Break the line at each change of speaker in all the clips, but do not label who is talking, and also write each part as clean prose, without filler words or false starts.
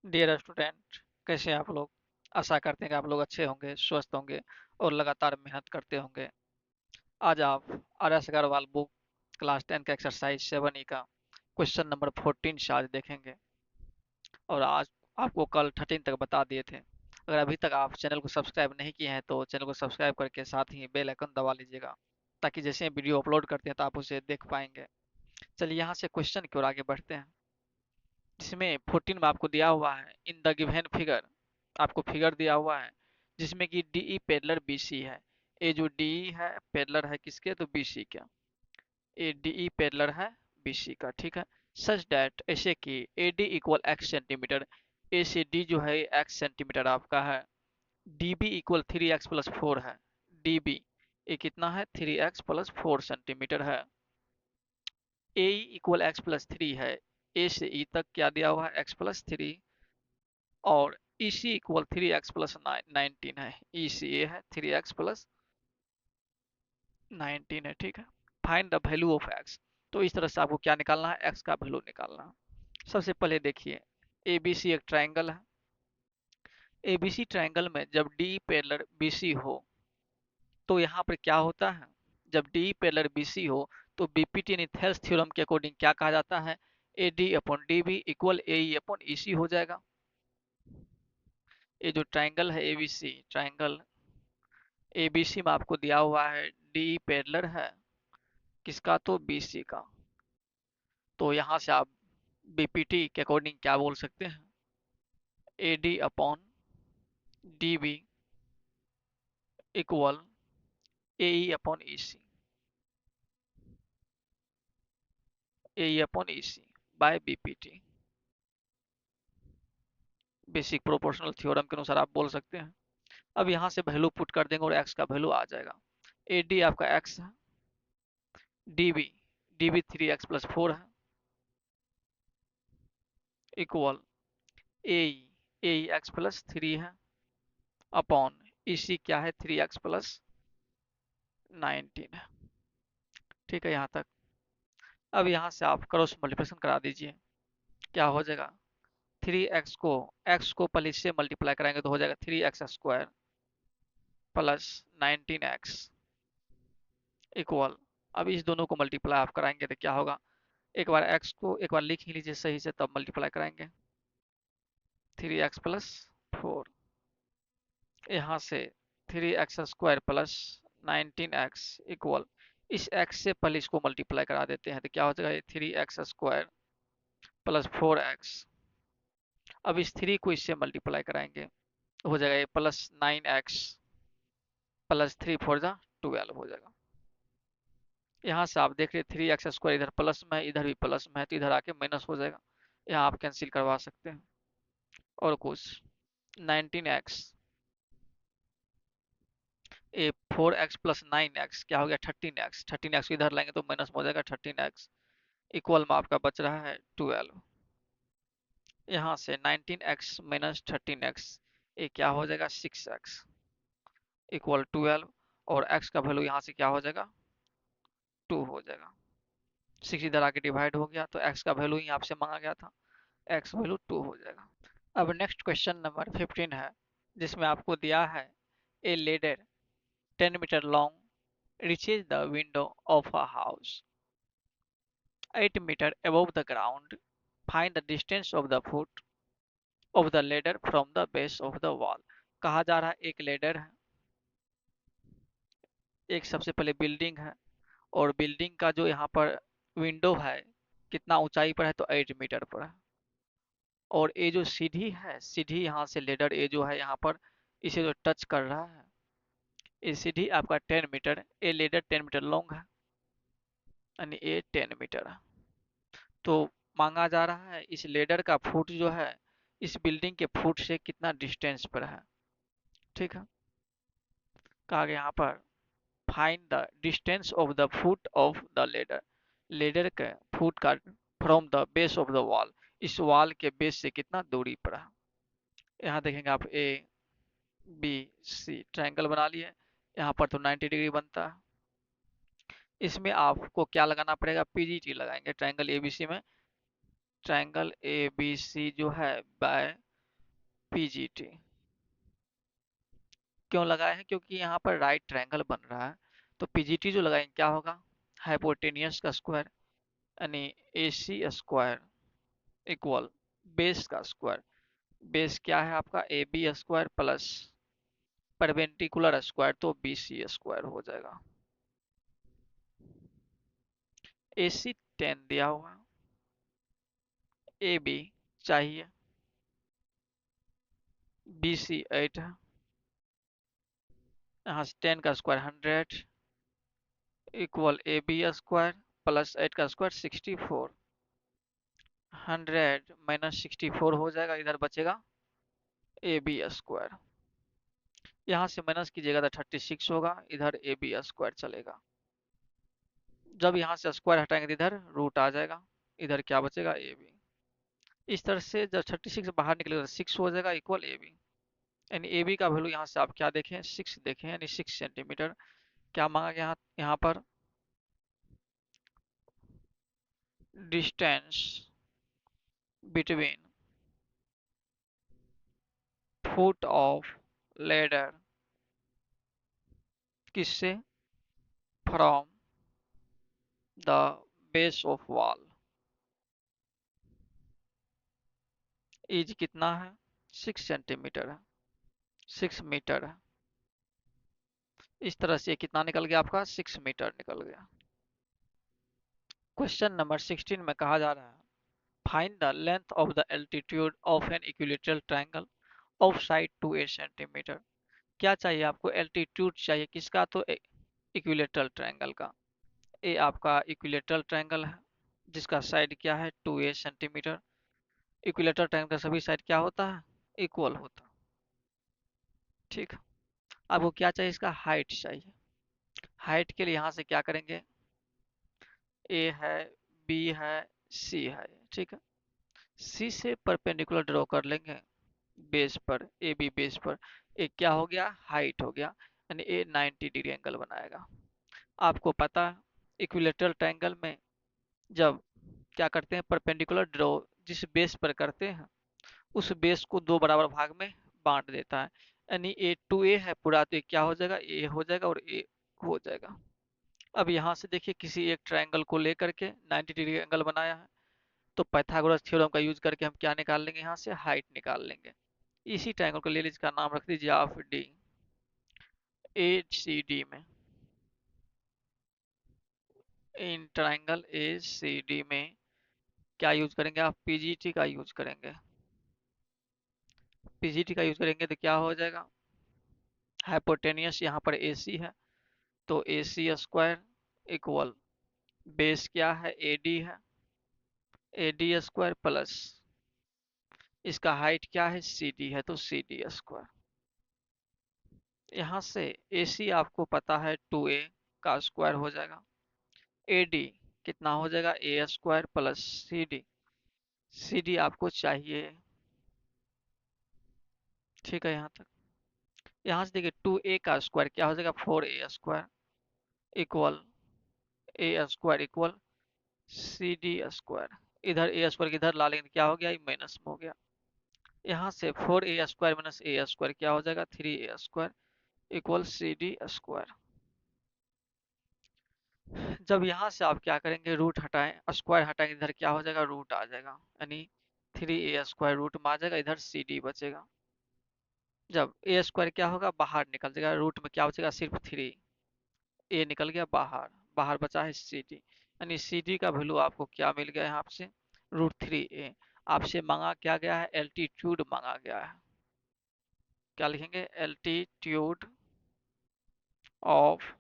Dear student, कैसे हैं आप लोग। आशा करते हैं कि आप लोग अच्छे होंगे, स्वस्थ होंगे और लगातार मेहनत करते होंगे। आज आप R S Agarwal book class 10 का एक्सरसाइज 7E का क्वेश्चन नंबर 14 से आज देखेंगे। और आज आपको कल 13 तक बता दिए थे। अगर अभी तक आप चैनल को सब्सक्राइब नहीं किए हैं तो चैनल को सब्सक्राइब करके साथ ही बेल आइकन दबा लीजिएगा, ताकि जैसे ही वीडियो अपलोड करते हैं तो आप उसे देख पाएंगे। चलिए यहाँ से क्वेश्चन की ओर आगे बढ़ते हैं, जिसमें 14 में आपको दिया हुआ है इन द गिवन फिगर। आपको फिगर दिया हुआ है जिसमें कि डीई पैरेलल बीसी है। ये जो डीई है पैरेलल है किसके, तो बीसी का। ये डीई पैरेलल है बीसी का, ठीक है। सच दैट, ऐसे कि एडी इक्वल एक्स सेंटीमीटर। ए से डी जो है एक्स सेंटीमीटर आपका है। डीबी इक्वल 3x+4 है। डीबी ये कितना है, 3x+4 सेंटीमीटर है। ए इक्वल x+3 है। ए से ई तक क्या दिया हुआ है, x+3। और ई सी इक्वल 3x+19 है। ई सी ए है 3x+19 है, ठीक है। Find the value of x. तो इस तरह से आपको क्या निकालना है, एक्स का वैल्यू निकालना है। सबसे पहले देखिए, ए बी सी एक ट्राइंगल है। ए बी सी ट्राइंगल में जब डी पैरेलल बी सी हो तो यहाँ पर क्या होता है, जब डी पैरेलल बी सी हो तो बीपीटी यानी थेल्स थ्योरम के अकॉर्डिंग क्या कहा जाता है, A D upon D B equal A E upon E C हो जाएगा। ये जो ट्राइंगल है एबीसी ट्राइंगल, एबीसी में आपको दिया हुआ है डी पैरेलल है किसका, तो बीसी का। तो यहाँ से आप बीपीटी के अकॉर्डिंग क्या बोल सकते हैं, A D upon D B equal A E upon E C, A E upon E C by BPT. Basic proportional theorem के अनुसार आप बोल सकते हैं। अब यहाँ से वैल्यू पुट कर देंगे और एक्स का वैल्यू आ जाएगा। ए डी आपका एक्स है, डी बी 3x+4 है इक्वल ए ई x+3 है अपॉन इसी क्या है 3x+19 है, ठीक है यहाँ तक। अब यहाँ से आप क्रॉस मल्टीप्लिकेशन करा दीजिए, क्या हो जाएगा, 3x को पहले इससे मल्टीप्लाई कराएंगे तो हो जाएगा 3x² प्लस 19x इक्वल। अब इस दोनों को मल्टीप्लाई आप कराएंगे तो क्या होगा, एक बार x को एक बार लिख ही लीजिए सही से, तब मल्टीप्लाई कराएंगे। 3x+4, यहाँ से 3x² प्लस 19x इक्वल, इस x से पहले इसको मल्टीप्लाई करा देते हैं तो क्या हो जाएगा, 3x² प्लस 4x। अब इस 3 को इससे मल्टीप्लाई कराएंगे हो जाएगा ये प्लस 9x प्लस 3 4 जा 12 हो जाएगा। यहाँ से आप देख रहे 3x² इधर प्लस में है, इधर भी प्लस में है, तो इधर आके माइनस हो जाएगा। यहाँ आप कैंसिल करवा सकते हैं। और कुछ 19x, ये 4x प्लस 9x क्या हो गया 13x, 13x इधर लाएंगे तो माइनस हो जाएगा 13x इक्वल में आपका बच रहा है 12। यहाँ से 19x माइनस 13x ये क्या हो जाएगा 6x इक्वल 12। और x का वैल्यू यहाँ से क्या हो जाएगा 2 हो जाएगा। 6 इधर आके डिवाइड हो गया तो x का वैल्यू ही आपसे मांगा गया था, x वैल्यू 2 हो जाएगा। अब नेक्स्ट क्वेश्चन नंबर 15 है, जिसमें आपको दिया है ए लेडर 10 मीटर long reaches the window of a house 8 meter above the ground. Find the distance of the foot of the ladder from the base of the wall। कहा जा रहा है एक लेडर है, एक सबसे पहले बिल्डिंग है, और बिल्डिंग का जो यहाँ पर विंडो है कितना ऊंचाई पर है, तो 8 मीटर पर है। और ये जो सीढ़ी है, सीढ़ी यहाँ से लेडर ये जो है यहाँ पर इसे जो टच कर रहा है, ये सीढ़ी आपका 10 मीटर, ये लेडर 10 मीटर लॉन्ग है, यानी ये 10 मीटर है। तो मांगा जा रहा है इस लेडर का फुट जो है इस बिल्डिंग के फुट से कितना डिस्टेंस पर है, ठीक है। कहा गया यहाँ पर find the distance of the foot of the ladder. Ladder के फुट का from the base of the wall, इस वॉल के बेस से कितना दूरी पर है। यहाँ देखेंगे आप ए बी सी ट्रायंगल बना लिए, यहाँ पर तो 90 डिग्री बनता है। इसमें आपको क्या लगाना पड़ेगा, पीजीटी लगाएंगे ट्रायंगल एबीसी में। ट्रायंगल एबीसी जो है बाय पीजीटी क्यों लगाए हैं? क्योंकि यहाँ पर राइट ट्रायंगल बन रहा है, तो पीजीटी जो लगाएंगे क्या होगा? हाइपोटेनियस का स्क्वायर यानी AC स्क्वायर इक्वल बेस का स्क्वायर। बेस क्या है आपका? AB square plus perpendicular square तो BC स्क्वायर हो जाएगा। AC 10 दिया हुआ है, AB चाहिए, BC 8 है, यहाँ से 10 का square 100 equal AB square plus 8 का स्क्वायर 64। 100 माइनस 64 हो जाएगा, इधर बचेगा AB स्क्वायर। यहाँ से माइनस कीजिएगा तो 36 होगा, इधर AB स्क्वायर चलेगा। जब यहाँ से स्क्वायर हटाएंगे तो इधर रूट आ जाएगा, इधर क्या बचेगा? AB। इस तरह से जब 36 बाहर निकलेगा तो 6 हो जाएगा इक्वल AB। यानी AB का वैल्यू यहाँ से आप क्या देखें? 6 देखें, यानी 6 सेंटीमीटर। क्या मांगा गया यहाँ पर? Distance between foot of ladder किससे? From the base of wall is कितना है? 6 सेंटीमीटर है, 6 मीटर है। इस तरह से कितना निकल गया आपका? 6 मीटर निकल गया। क्वेश्चन नंबर 16 में कहा जा रहा है find the length of the altitude of an equilateral triangle of side two 8 centimetre. क्या चाहिए आपको? एल्टीट्यूड चाहिए किसका? तो इक्विलेटरल ट्रायंगल का। ए आपका इक्विलेटरल ट्रायंगल है जिसका साइड क्या है? 2a centimetre. इक्विलेटरल ट्रायंगल का सभी साइड क्या होता है? इक्वल होता है। ठीक है। आपको क्या चाहिए? इसका हाइट चाहिए। हाइट के लिए यहाँ से क्या करेंगे? ए है, बी है, सी है, ठीक है। सी से परपेंडिकुलर ड्रॉ कर लेंगे बेस पर, ए बी बेस पर। एक क्या हो गया? हाइट हो गया, यानी ए 90 डिग्री एंगल बनाएगा। आपको पता है इक्विलेटरल ट्रायंगल में जब क्या करते हैं? परपेंडिकुलर ड्रॉ जिस बेस पर करते हैं उस बेस को दो बराबर भाग में बांट देता है, यानी ए टू ए है पूरा, तो ये क्या हो जाएगा? ए हो जाएगा और ए हो जाएगा। अब यहाँ से देखिए किसी एक ट्रायंगल को लेकर के 90 डिग्री एंगल बनाया है, तो पाइथागोरस थ्योरम का यूज करके हम क्या निकाल लेंगे? यहाँ से हाइट निकाल लेंगे। इसी ट्रायंगल को ले लीजिए, इसका नाम रख दीजिए आप डी। ए सी डी में, इन ट्रायंगल ए सी डी में क्या यूज करेंगे आप? पीजीटी का यूज करेंगे। पीजीटी का यूज करेंगे तो क्या हो जाएगा? हाइपोटेनियस यहाँ पर AC है, तो AC स्क्वायर इक्वल बेस क्या है? AD है, AD स्क्वायर प्लस इसका हाइट क्या है? CD है, तो CD स्क्वायर। यहाँ से AC आपको पता है 2a का स्क्वायर हो जाएगा। AD कितना हो जाएगा? A square plus CD। CD आपको चाहिए, ठीक है यहाँ तक। यहाँ से देखिए 2a का स्क्वायर क्या हो जाएगा? 4a square equal A square equal CD square. इधर A स्क्वायर इधर ला लेंगे, क्या हो गया? माइनस में हो गया। यहाँ से 4a square minus a square क्या हो जाएगा? 3a square equal CD square. जब यहाँ से आप क्या करेंगे? रूट हटाएं, स्क्वायर हटाएंगे, इधर क्या हो जाएगा? रूट आ जाएगा, यानी 3a स्क्वायर रूट में आ जाएगा, इधर CD बचेगा। जब a स्क्वायर क्या होगा? बाहर निकल जाएगा, रूट में क्या बचेगा? सिर्फ 3। a निकल गया बाहर, बाहर बचा है CD, यानी CD का वैल्यू आपको क्या मिल गया है? आपसे √3a। आपसे मांगा क्या गया है? एल्टीट्यूड मांगा गया है। क्या लिखेंगे? Altitude of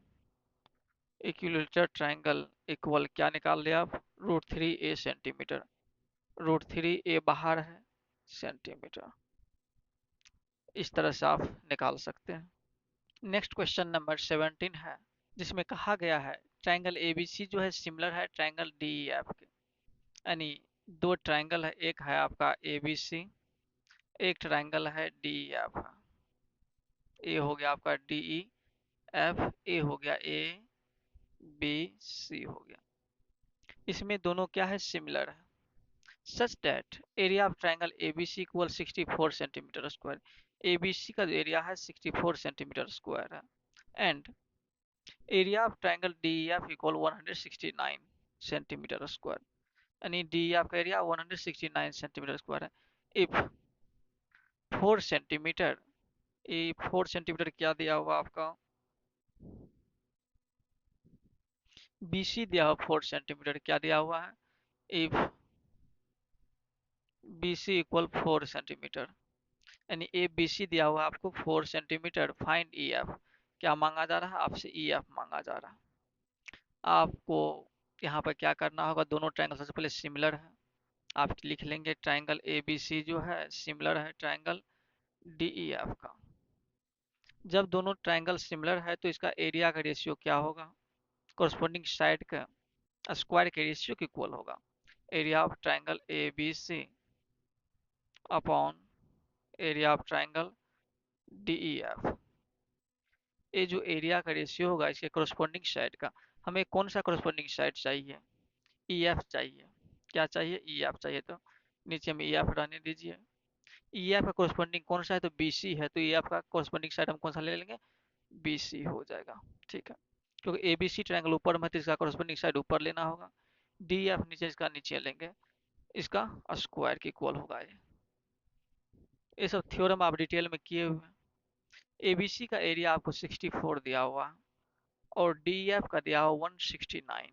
equilateral triangle equal क्या निकाल लिया आप? √3a centimetre. √3a बाहर है, सेंटीमीटर। इस तरह से आप निकाल सकते हैं। नेक्स्ट क्वेश्चन नंबर 17 है जिसमें कहा गया है ट्रायंगल ABC जो है सिमिलर है ट्रायंगल DEF के। यानी दो ट्रायंगल है, एक है आपका ABC, एक ट्रायंगल है DEF। ए हो गया आपका DEF, ए हो गया ABC हो गया। इसमें दोनों क्या है? सिमिलर है। Such that area of triangle ABC equal 64 centimetre square. ABC का जो एरिया है 64 सेंटीमीटर स्क्वायर है। And area of triangle DEF equal 169 centimetre square, यानी DEF का एरिया 169 सेंटीमीटर स्क्वायर है। इफ 4 सेंटीमीटर, ये 4 सेंटीमीटर क्या दिया हुआ आपका, BC दिया हुआ 4 सेंटीमीटर, क्या दिया हुआ है, इफ BC इक्वल 4 सेंटीमीटर, यानी ABC दिया हुआ है आपको 4 सेंटीमीटर, फाइंड EF, क्या मांगा जा रहा है आपसे, EF मांगा जा रहा है। आपको यहाँ पर क्या करना होगा, दोनों ट्रायंगल सबसे पहले सिमिलर है, आप लिख लेंगे ट्रायंगल ABC जो है सिमिलर है ट्रायंगल DEF का। जब दोनों ट्रायंगल सिमिलर है तो इसका एरिया का रेशियो क्या होगा, कोरस्पोंडिंग साइड का स्क्वायर के रेशियो के इक्वल होगा। Area of triangle ABC upon area of triangle DEF, ये जो एरिया का रेशियो होगा इसके कोरस्पोंडिंग साइड का, हमें कौन सा कोरस्पोंडिंग साइड चाहिए, EF चाहिए। क्या चाहिए, EF चाहिए, तो नीचे में EF रहने दीजिए। EF का कोरस्पोंडिंग कौन सा है, तो BC है, तो EF का कोरस्पोंडिंग साइड हम कौन सा ले लेंगे, BC हो जाएगा। ठीक है, क्योंकि ABC ट्रायंगल ऊपर में है तो इसका कोरस्पोंडिंग साइड ऊपर लेना होगा, DEF नीचे, इसका नीचे लेंगे, इसका स्क्वायर के इक्वल होगा ये सब थ्योरम आप डिटेल में किए हुए हैं। ABC का एरिया आपको 64 दिया हुआ है और DEF का दिया हुआ 169,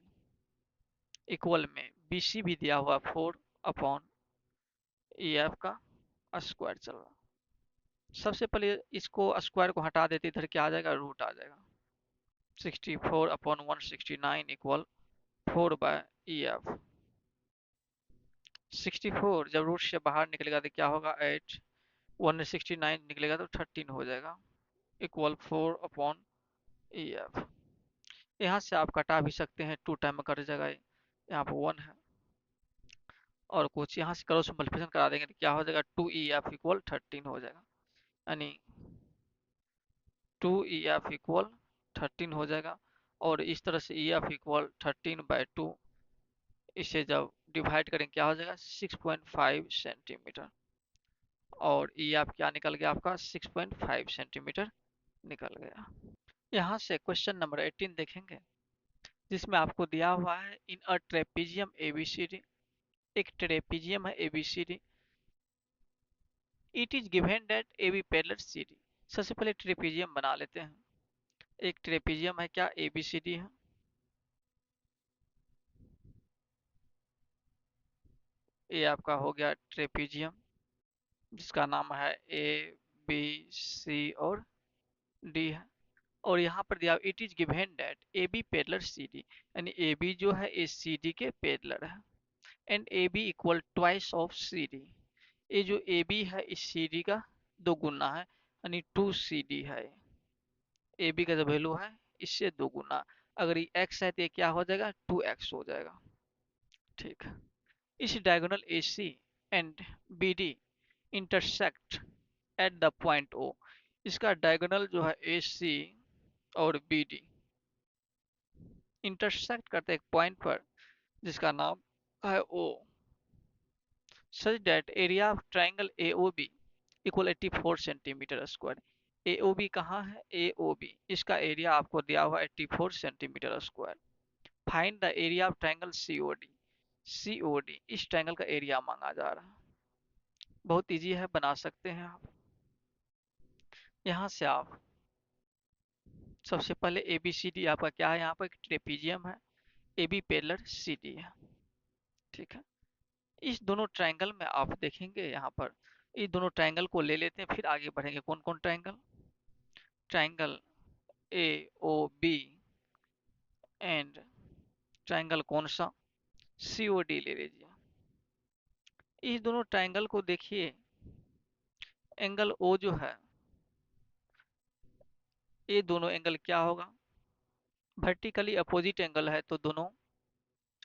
इक्वल में BC भी दिया हुआ 4 अपॉन EF का स्क्वायर चल रहा। सबसे पहले इसको स्क्वायर को हटा देते, इधर क्या आ जाएगा, रूट आ जाएगा। 64 अपॉन 169 इक्वल 4 बाय EF। 64 जब रूट से बाहर निकलेगा तो क्या होगा, 8, 169 निकलेगा तो 13 हो जाएगा, इक्वल 4 अपॉन EF। यहाँ से आप कटा भी सकते हैं, 2 टाइम में कट जाएगा, यहाँ पर 1 है, और कुछ यहाँ से क्रॉस मल्टीप्लिकेशन करा देंगे तो क्या हो जाएगा, 2EF इक्वल 13 हो जाएगा, यानी 2EF इक्वल 13 हो जाएगा। और इस तरह से EF इक्वल 13/2, इसे जब डिवाइड करें क्या हो जाएगा, 6.5 सेंटीमीटर, और EF क्या निकल गया आपका, 6.5 सेंटीमीटर निकल गया। यहाँ से क्वेश्चन नंबर 18 देखेंगे, जिसमें आपको दिया हुआ है इन अ ट्रेपीजियम ABCD, एक ट्रेपीजियम है ABCD, it is given that AB parallel CD। सबसे पहले ट्रेपीजियम बना लेते हैं। एक ट्रेपीजियम है क्या, ABCD है, ये आपका हो गया ट्रेपीजियम, जिसका नाम है ABC और D है। और यहाँ पर दिया it is given that AB parallel CD, यानी AB जो है ये CD के पैरेलल है, and AB equal twice of CD, ये जो AB है इस CD का दो गुना है, यानी 2CD है। AB का जो वैल्यू है इससे दो गुना, अगर ये x है तो ये क्या हो जाएगा, 2x हो जाएगा। ठीक है, इस diagonal AC and BD intersect at the point O, इसका डायगोनल जो है AC और BD इंटरसेक्ट करते एक पॉइंट पर जिसका नाम है O, such that area of triangle AOB equal 84 centimetre square. AOB कहाँ है, AOB इसका एरिया आपको दिया हुआ 84 centimetre square. Find the area of triangle COD, COD इस ट्राइंगल का एरिया मांगा जा रहा है। बहुत इजी है, बना सकते हैं आप। यहाँ से आप सबसे पहले ABCD आपका क्या है, यहाँ पर एक ट्रेपीजियम है, AB पैरेलल CD है। ठीक है, इस दोनों ट्राइंगल में आप देखेंगे यहाँ पर, इस दोनों ट्राइंगल को ले लेते हैं, फिर आगे बढ़ेंगे। कौन कौन triangle, triangle AOB and triangle कौन सा, COD ले लीजिए। इस दोनों ट्राइंगल को देखिए, एंगल O जो है, ये दोनों एंगल क्या होगा, वर्टिकली अपोजिट एंगल है, तो दोनों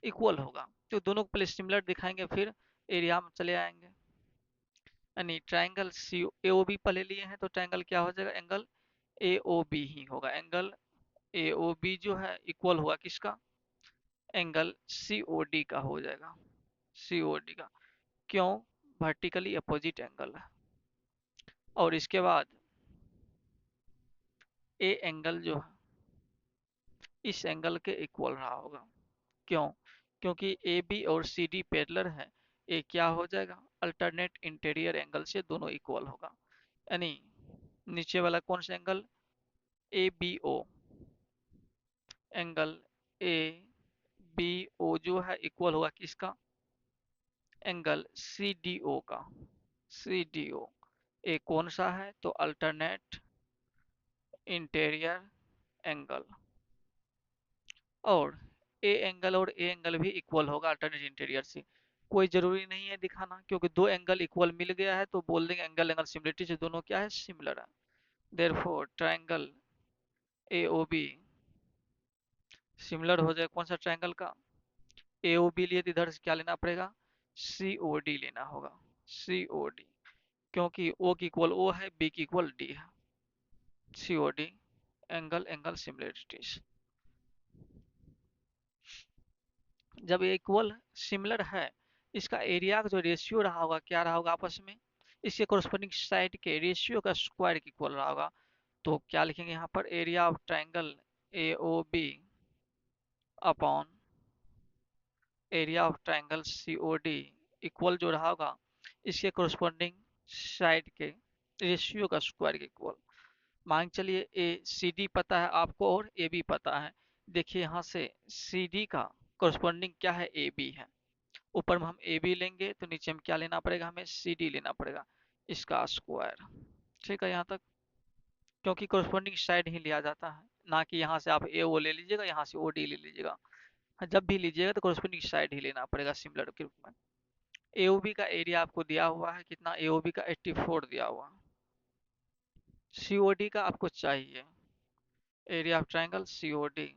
इक्वल होगा, तो दोनों को पहले सिमिलर दिखाएंगे फिर एरिया में चले आएंगे। यानी ट्राइंगल AOB पहले लिए हैं तो ट्राइंगल क्या हो जाएगा, एंगल AOB ही होगा। एंगल AOB जो है इक्वल हुआ किसका, एंगल COD का हो जाएगा, COD का। क्यों? वर्टिकली अपोजिट एंगल है। और इसके बाद ए एंगल जो है इस एंगल के इक्वल रहा होगा। क्यों? क्योंकि ए बी और सी डी पैरेलल है। ए क्या हो जाएगा? अल्टरनेट इंटीरियर एंगल से दोनों इक्वल होगा। यानी नीचे वाला कौन सा angle? A B O angle, A B O जो है इक्वल होगा किसका? एंगल सी डी ओ का। सी डी ओ ए कौन सा है? तो अल्टरनेट इंटीरियर एंगल। और ए एंगल और ए एंगल भी इक्वल होगा अल्टरनेट इंटीरियर से। कोई जरूरी नहीं है दिखाना, क्योंकि दो एंगल इक्वल मिल गया है तो बोल देंगे एंगल एंगल सिमिलरिटी से दोनों क्या है? सिमिलर है। Therefore triangle A O B similar हो जाए कौन सा ट्रायंगल का? ए ओ बी लिए तो इधर से क्या लेना पड़ेगा? सी ओ डी लेना होगा। सी ओ डी, क्योंकि ओ की इक्वल ओ है, बी की इक्वल डी है। C O D angle angle similarities. जब ये इक्वल सिमिलर है, इसका एरिया का जो रेशियो रहा होगा क्या रहा होगा आपस में? इसके कोरस्पोंडिंग साइड के रेशियो का स्क्वायर के इक्वल रहा होगा। तो क्या लिखेंगे यहाँ पर? Area of triangle A O B upon area of triangle C O D equal जो रहा होगा इसके कोरस्पोंडिंग साइड के रेशियो का स्क्वायर के इक्वल। मान चलिए ए सी डी पता है आपको और ए बी पता है। देखिए यहाँ से सी डी का कोरस्पोंडिंग क्या है? ए बी है। ऊपर में हम ए बी लेंगे तो नीचे में क्या लेना पड़ेगा? हमें सी डी लेना पड़ेगा, इसका स्क्वायर। ठीक है यहाँ तक? क्योंकि कोरस्पोंडिंग साइड ही लिया जाता है, ना कि यहाँ से आप ए ओ ले लीजिएगा, यहाँ से ओ डी ले लीजिएगा। हाँ, जब भी लीजिएगा तो कोरस्पोंडिंग साइड ही लेना पड़ेगा सिमिलर के रूप में। एओबी का एरिया आपको दिया हुआ है कितना? एओबी का 84 दिया हुआ। सीओडी का आपको चाहिए area of triangle COD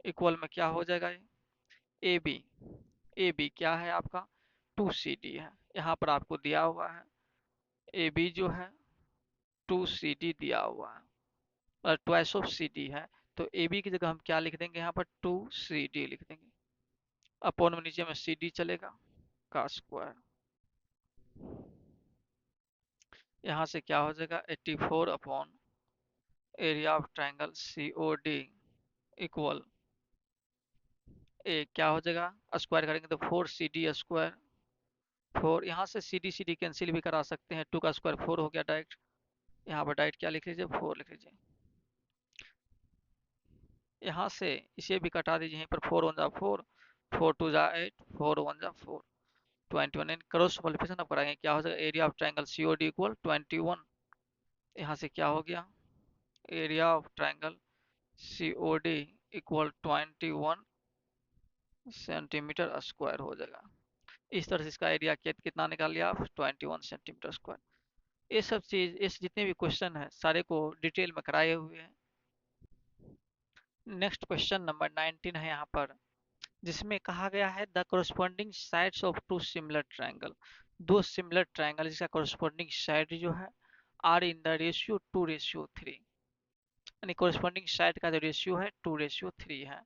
equal में क्या हो जाएगा? ए बी, ए बी क्या है आपका? 2CD है। यहाँ पर आपको दिया हुआ है ए बी जो है 2CD दिया हुआ है और ट्वाइस ऑफ सी डी है। तो ए बी की जगह हम क्या लिख देंगे? यहाँ पर 2CD लिख देंगे। अपॉन में नीचे में सी डी चलेगा का स्क्वायर। यहाँ से क्या हो जाएगा? 84 upon area of triangle C O D equal A क्या हो जाएगा? स्क्वायर करेंगे तो 4CD स्क्वायर। 4 यहाँ से सी डी कैंसिल भी करा सकते हैं। 2 का स्क्वायर 4 हो गया डायरेक्ट। यहाँ पर डायरेक्ट क्या लिख लीजिए? 4 लिख लीजिए। यहाँ से इसे भी कटा दीजिए। यहीं पर 4 1 जा 4, 4 2 जा 8, 4 1 जा 4, 21। क्रॉस मल्टीप्लिकेशन अब कराएंगे क्या हो जाएगा? Area of triangle C O D equal 21। यहाँ से क्या हो गया? Area of triangle C O D equal 21 centimetre square हो जाएगा। इस तरह से इसका एरिया कितना निकाल लिया आप? 21 सेंटीमीटर स्क्वायर। ये सब चीज, इस जितने भी क्वेश्चन है सारे को डिटेल में कराए हुए हैं। नेक्स्ट क्वेश्चन नंबर 19 है यहाँ पर, जिसमें कहा गया है the corresponding sides of two similar triangle. दो सिमिलर ट्रायंगल जिसका कोरस्पोंडिंग साइड जो है आर इन द रेशियो 2:3, यानी कोरस्पोंडिंग साइड का जो रेशियो है 2:3 है।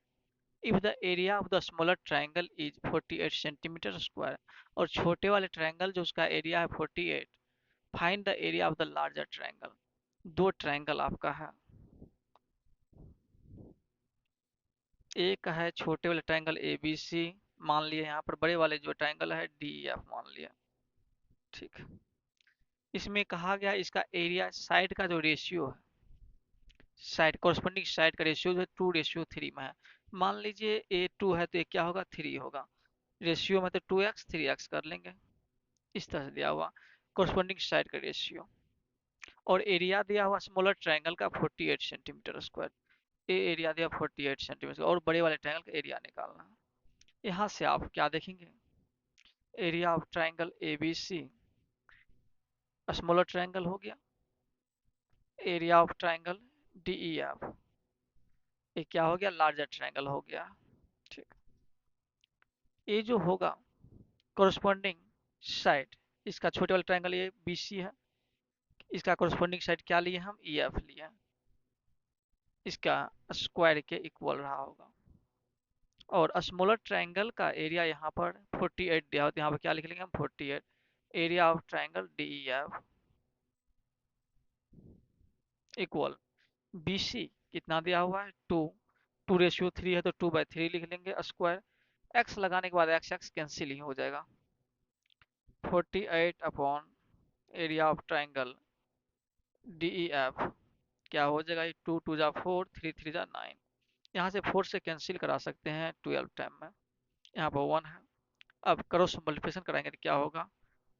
If the area of the smaller triangle is 48 centimetre square, और छोटे वाले ट्रायंगल जो उसका एरिया है 48, find the area of the larger triangle. दो ट्रायंगल आपका है, एक है छोटे वाले ट्रायंगल ए बी सी मान लिया, यहाँ पर बड़े वाले जो ट्रायंगल है डी एफ मान लिया। ठीक, इसमें कहा गया इसका एरिया साइड का जो रेशियो है, साइड कोरस्पोंडिंग साइड का रेशियो जो है 2:3 में है। मान लीजिए ए 2 है तो ये क्या होगा? 3 होगा। रेशियो में तो 2x 3x कर लेंगे। इस तरह से दिया हुआ कोरस्पोंडिंग साइड का रेशियो। और एरिया दिया हुआ स्मॉलर ट्रायंगल का 48 सेंटीमीटर स्क्वायर। ए एरिया दिया 48 सेंटीमीटर और बड़े वाले ट्रायंगल का एरिया निकालना है। यहाँ से आप क्या देखेंगे? Area of triangle A B C smaller triangle हो गया, area of triangle D E F ये क्या हो गया? लार्जर ट्रायंगल हो गया। ठीक, ये जो होगा कोरस्पोंडिंग साइड, इसका छोटे वाला ट्रायंगल ये बी सी है, इसका कोरस्पोंडिंग साइड क्या लिए हम? ई एफ लिए, इसका स्क्वायर के इक्वल रहा होगा। और स्मॉलर ट्रायंगल का एरिया यहाँ पर 48 दिया होता है, यहाँ पर क्या लिख लेंगे हम 48। Area of triangle D E F equal B C कितना दिया हुआ है 2, 2:3 है तो 2/3 लिख लेंगे स्क्वायर। एक्स लगाने के बाद एक्स एक्स कैंसिल ही हो जाएगा। 48 upon area of triangle D E F क्या हो जाएगा, 2 2 जा 4, 3 3 जा 9। यहाँ से 4 से कैंसिल करा सकते हैं 12 टाइम में, यहाँ पर 1 है। अब क्रॉस मल्टीप्लिकेशन कराएंगे तो क्या होगा,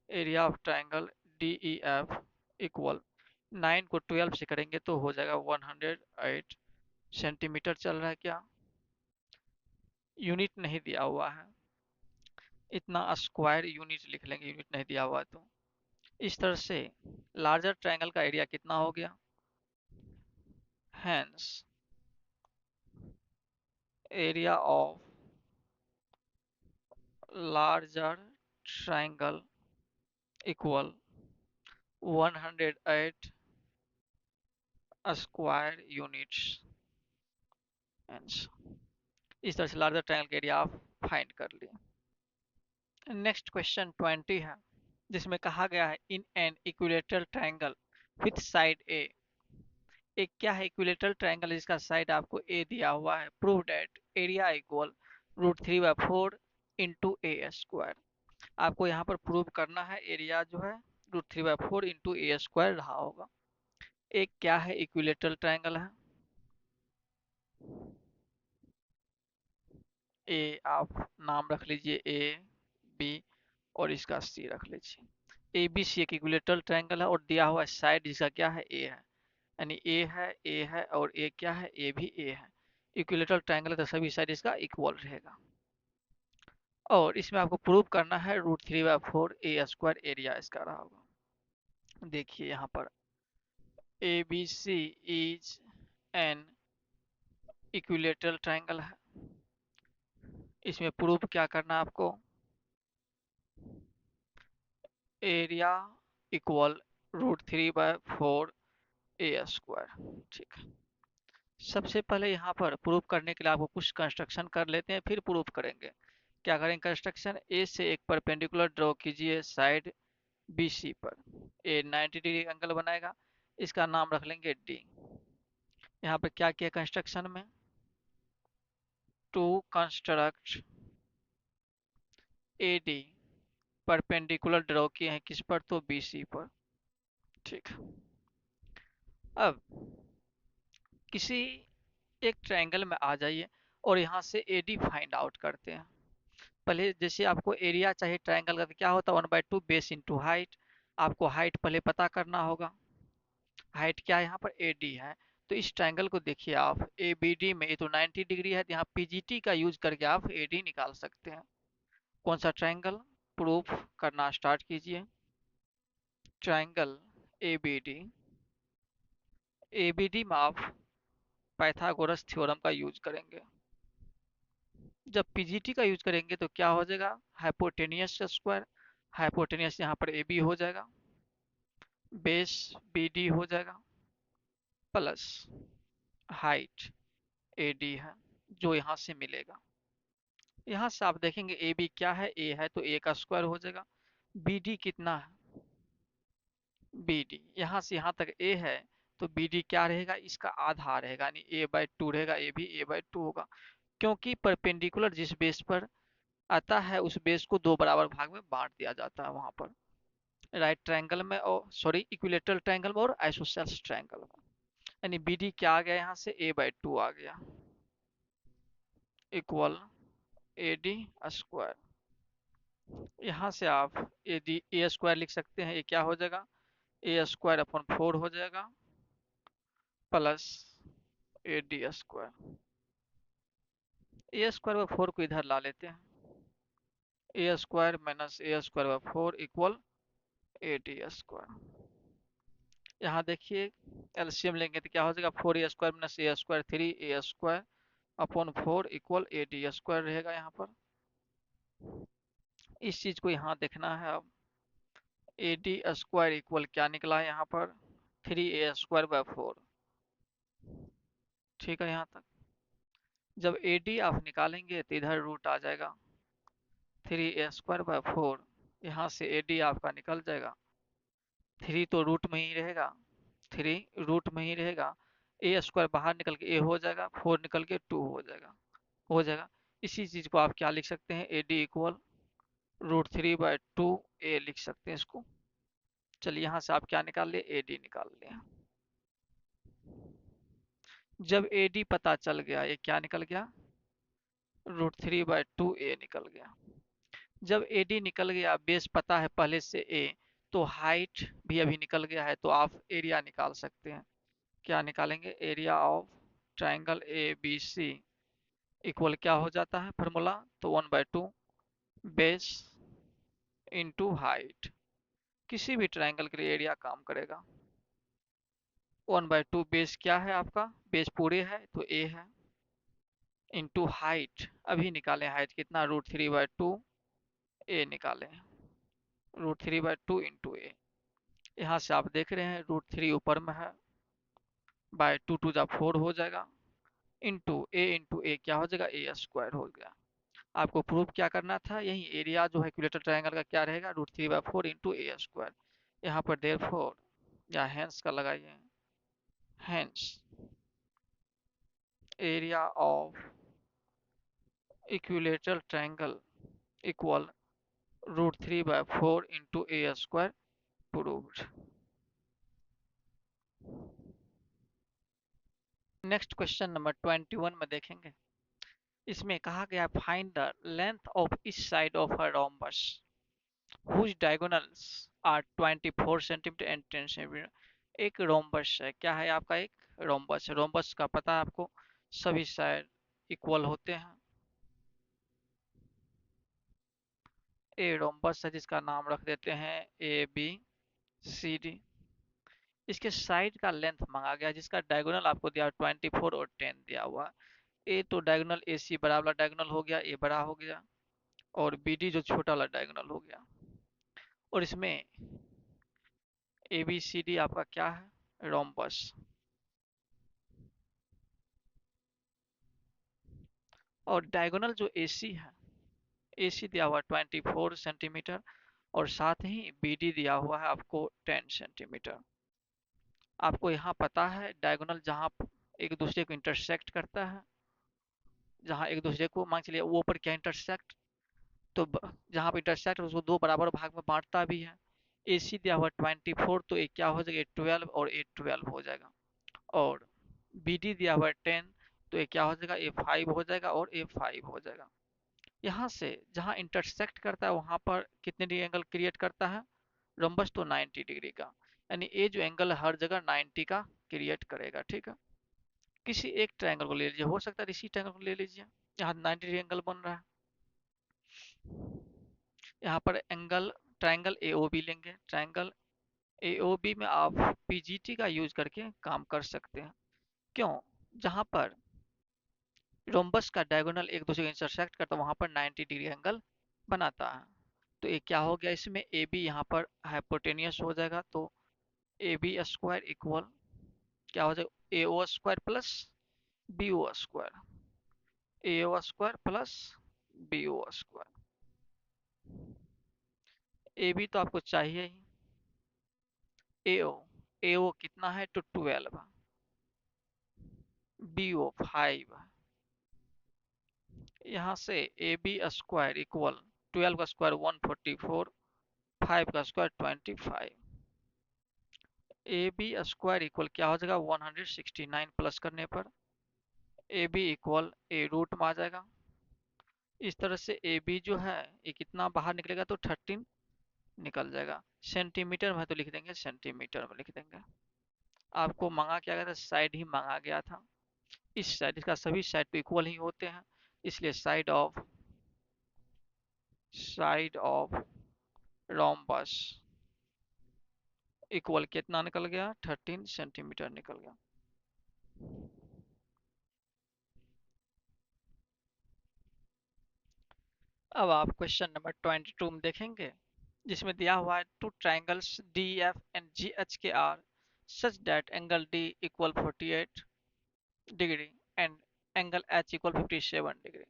area of triangle D E F equal 9 को 12 से करेंगे तो हो जाएगा 108 सेंटीमीटर चल रहा है क्या, यूनिट नहीं दिया हुआ है, इतना स्क्वायर यूनिट लिख लेंगे, यूनिट नहीं दिया हुआ है तो। इस तरह से लार्जर ट्रायंगल का एरिया कितना हो गया, hence area of larger triangle equal 108 square units, hence इस तरह से लार्जर ट्रायंगल का एरिया आप फाइंड कर लिए। नेक्स्ट क्वेश्चन 20 है, जिसमें कहा गया है in an equilateral triangle with side A, एक क्या है इक्विलेटरल ट्रायंगल जिसका साइड आपको ए दिया हुआ है, prove that area equal √3/4 into A square. आपको यहाँ पर प्रूव करना है एरिया जो है √3/4 इंटू ए स्क्वायर रहा होगा। एक क्या है इक्विलेटरल ट्रायंगल है, ए आप नाम रख लीजिए ए बी और इसका सी रख लीजिए। ए बी सी एक इक्विलेटरल ट्रायंगल है और दिया हुआ साइड जिसका क्या है ए है, यानी ए है और ए क्या है, ए भी ए है। इक्विलेटरल ट्रायंगल है तो सभी साइड इसका इक्वल रहेगा। और इसमें आपको प्रूव करना है √3/4 ए स्क्वायर एरिया इसका रहा होगा। देखिए यहाँ पर A B C is an equilateral triangle है, इसमें प्रूव क्या करना है आपको, एरिया इक्वल √3/4 ए स्क्वायर। ठीक है, सबसे पहले यहाँ पर प्रूव करने के लिए आपको कुछ कंस्ट्रक्शन कर लेते हैं फिर प्रूव करेंगे। क्या करेंगे कंस्ट्रक्शन, ए से एक परपेंडिकुलर ड्रॉ कीजिए साइड बी सी पर, ए 90 डिग्री एंगल बनाएगा, इसका नाम रख लेंगे डी। यहाँ पे क्या किया कंस्ट्रक्शन में, to construct A D perpendicular draw किए हैं किस पर, तो बी सी पर। ठीक, अब किसी एक ट्रायंगल में आ जाइए और यहाँ से ए डी फाइंड आउट करते हैं। पहले जैसे आपको एरिया चाहिए ट्रायंगल का तो क्या होता है 1/2 बेस इंटू हाइट, आपको हाइट पहले पता करना होगा। हाइट क्या है यहाँ पर ए डी है, तो इस ट्रायंगल को देखिए आप ए बी डी में, ये तो 90 डिग्री है तो यहाँ पीजीटी का यूज करके आप ए डी निकाल सकते हैं। कौन सा ट्रायंगल, प्रूफ करना स्टार्ट कीजिए। Triangle A B D, A B D में आप पाइथागोरस थ्योरम का यूज करेंगे। जब पीजीटी का यूज करेंगे तो क्या हो जाएगा, हाइपोटेनियस स्क्वायर, हाइपोटेनियस यहाँ पर ए बी हो जाएगा, बेस बी डी हो जाएगा, प्लस हाइट ए डी है जो यहाँ से मिलेगा। यहाँ से आप देखेंगे ए बी क्या है, ए है तो ए का स्क्वायर हो जाएगा। बी डी कितना है, बी डी यहाँ से यहाँ तक ए है तो बी डी क्या रहेगा, इसका आधा रहेगा, यानी a/2 रहेगा, ए भी a/2 होगा। क्योंकि परपेंडिकुलर जिस बेस पर आता है उस बेस को दो बराबर भाग में बांट दिया जाता है वहां पर, राइट ट्रायंगल में और सॉरी इक्विलेटरल ट्रायंगल में और आइसोसेल्स ट्रायंगल में। यानी बी डी क्या आ गया यहाँ से a/2 आ गया, इक्वल ए डी स्क्वायर। यहाँ से आप ए डी ए स्क्वायर लिख सकते हैं, ये क्या हो जाएगा a² / 4 हो जाएगा, प्लस ए डी स्क्वायर। a² / 4 को इधर ला लेते हैं, a² - a²/4 इक्वल ए डी स्क्वायर। यहाँ देखिए एलसीएम लेंगे तो क्या हो जाएगा, 4a² - a² 3a²/4 इक्वल ए डी स्क्वायर रहेगा यहाँ पर। इस चीज को यहाँ देखना है अब, ए डी स्क्वायर इक्वल क्या निकला है यहाँ पर 3a² / 4। ठीक है यहाँ तक। जब ए डी आप निकालेंगे तो इधर रूट आ जाएगा 3a² / 4। यहाँ से ए डी आपका निकल जाएगा, 3 तो रूट में ही रहेगा, 3 रूट में ही रहेगा, a² बाहर निकल के a हो जाएगा, 4 निकल के 2 हो जाएगा। इसी चीज को आप क्या लिख सकते हैं, ए डी इक्वल √3/2a लिख सकते हैं इसको। चलिए यहाँ से आप क्या निकाल लिए, ए डी निकाल लिए। जब ए डी पता चल गया, ये क्या निकल गया, √3/2a निकल गया। जब ए डी निकल गया, बेस पता है पहले से ए, तो हाइट भी अभी निकल गया है, तो आप एरिया निकाल सकते हैं। क्या निकालेंगे, area of triangle A B C equal क्या हो जाता है फॉर्मूला, तो 1/2 बेस इंटू हाइट। किसी भी ट्राइंगल के लिए एरिया काम करेगा। 1/2 बेस क्या है आपका, बेस पूरे है तो ए है, इंटू हाइट, अभी निकालें हाइट कितना, √3/2 ए निकालें, √3/2 इंटू ए। यहाँ से आप देख रहे हैं √3 ऊपर में है, बाय 2 × 4 हो जाएगा, इंटू ए क्या हो जाएगा, a² हो गया। आपको प्रूफ क्या करना था, यही एरिया जो है इक्विलेटरल ट्रायंगल का क्या रहेगा, √3/4 इंटू a²। यहाँ पर देयरफॉर या हेंस का लगाइए, hence area of equilateral triangle equal √3/4 into a² proved. Next question number 21 में देखेंगे। इसमें कहा गया find the length of each side of a rhombus whose diagonals are 24 centimetre and 10 centimetre. एक रोम्बस है, क्या है आपका, एक रोम्बस है। रोम्बस का पता है आपको, सभी साइड इक्वल होते हैं। ए रोम्बस है जिसका नाम रख देते हैं ए बी सी डी। इसके साइड का लेंथ मांगा गया जिसका डायगोनल आपको दिया 24 और 10 दिया हुआ। ए तो डायगोनल ए सी बड़ा वाला डायगोनल हो गया, ए बड़ा हो गया, और बी डी जो छोटा वाला डायगोनल हो गया। और इसमें ए बी सी डी आपका क्या है, रोम्बस। और डायगोनल जो ए सी है, ए सी दिया हुआ 24 सेंटीमीटर, और साथ ही बी डी दिया हुआ है आपको 10 सेंटीमीटर। आपको यहाँ पता है डायगोनल जहाँ एक दूसरे को इंटरसेक्ट करता है, जहाँ एक दूसरे को मान चलिए वो पर क्या इंटरसेक्ट, तो जहाँ पे इंटरसेक्ट उसको दो बराबर भाग में बांटता भी है। ए सी दिया हुआ 24, तो ये क्या हो जाएगा, 12 और 12 हो जाएगा। और बी डी दिया हुआ 10, तो ये क्या हो जाएगा, A5 हो जाएगा और A5 हो जाएगा। यहाँ से जहाँ इंटरसेक्ट करता है वहाँ पर कितने डिग्री एंगल क्रिएट करता है, रोम्बस तो 90 डिग्री का, यानी ये जो एंगल हर जगह 90 का क्रिएट करेगा। ठीक है, किसी एक ट्रायंगल को ले लीजिए, हो सकता है इसी ट्रायंगल को ले लीजिए, यहाँ 90 डिग्री एंगल बन रहा है। यहाँ पर एंगल ट्रायंगल AOB लेंगे, ट्रायंगल AOB में आप PGT का यूज करके काम कर सकते हैं। क्यों, जहाँ पर रोम्बस का डायगोनल एक दूसरे को इंटरसेक्ट करता है वहां पर 90 डिग्री एंगल बनाता है। तो ये क्या हो गया, इसमें ए बी यहाँ पर हाइपोटेनियस हो जाएगा, तो AB² इक्वल क्या हो जाएगा, AO² plus BO², AO² plus BO²। ए बी तो आपको चाहिए ही, AO AO कितना है, तो 12, BO 5। यहाँ से AB² इक्वल 12 का स्क्वायर 144, 5 का स्क्वायर 25। AB² इक्वल क्या हो जाएगा, 169 प्लस करने पर AB इक्वल A रूट में आ जाएगा। इस तरह से AB जो है ये कितना बाहर निकलेगा, तो 13 निकल जाएगा। सेंटीमीटर में तो लिख देंगे, सेंटीमीटर में लिख देंगे। आपको मांगा क्या गया था, साइड ही मांगा गया था। इस साइड, इसका सभी साइड तो इक्वल ही होते हैं, इसलिए साइड ऑफ रोम्बस इक्वल कितना निकल गया, 13 सेंटीमीटर निकल गया। अब आप क्वेश्चन नंबर 22 में देखेंगे, जिसमें दिया हुआ है two triangles D F and G H K are such that angle D equal 48 degree and angle H equal 57 degree.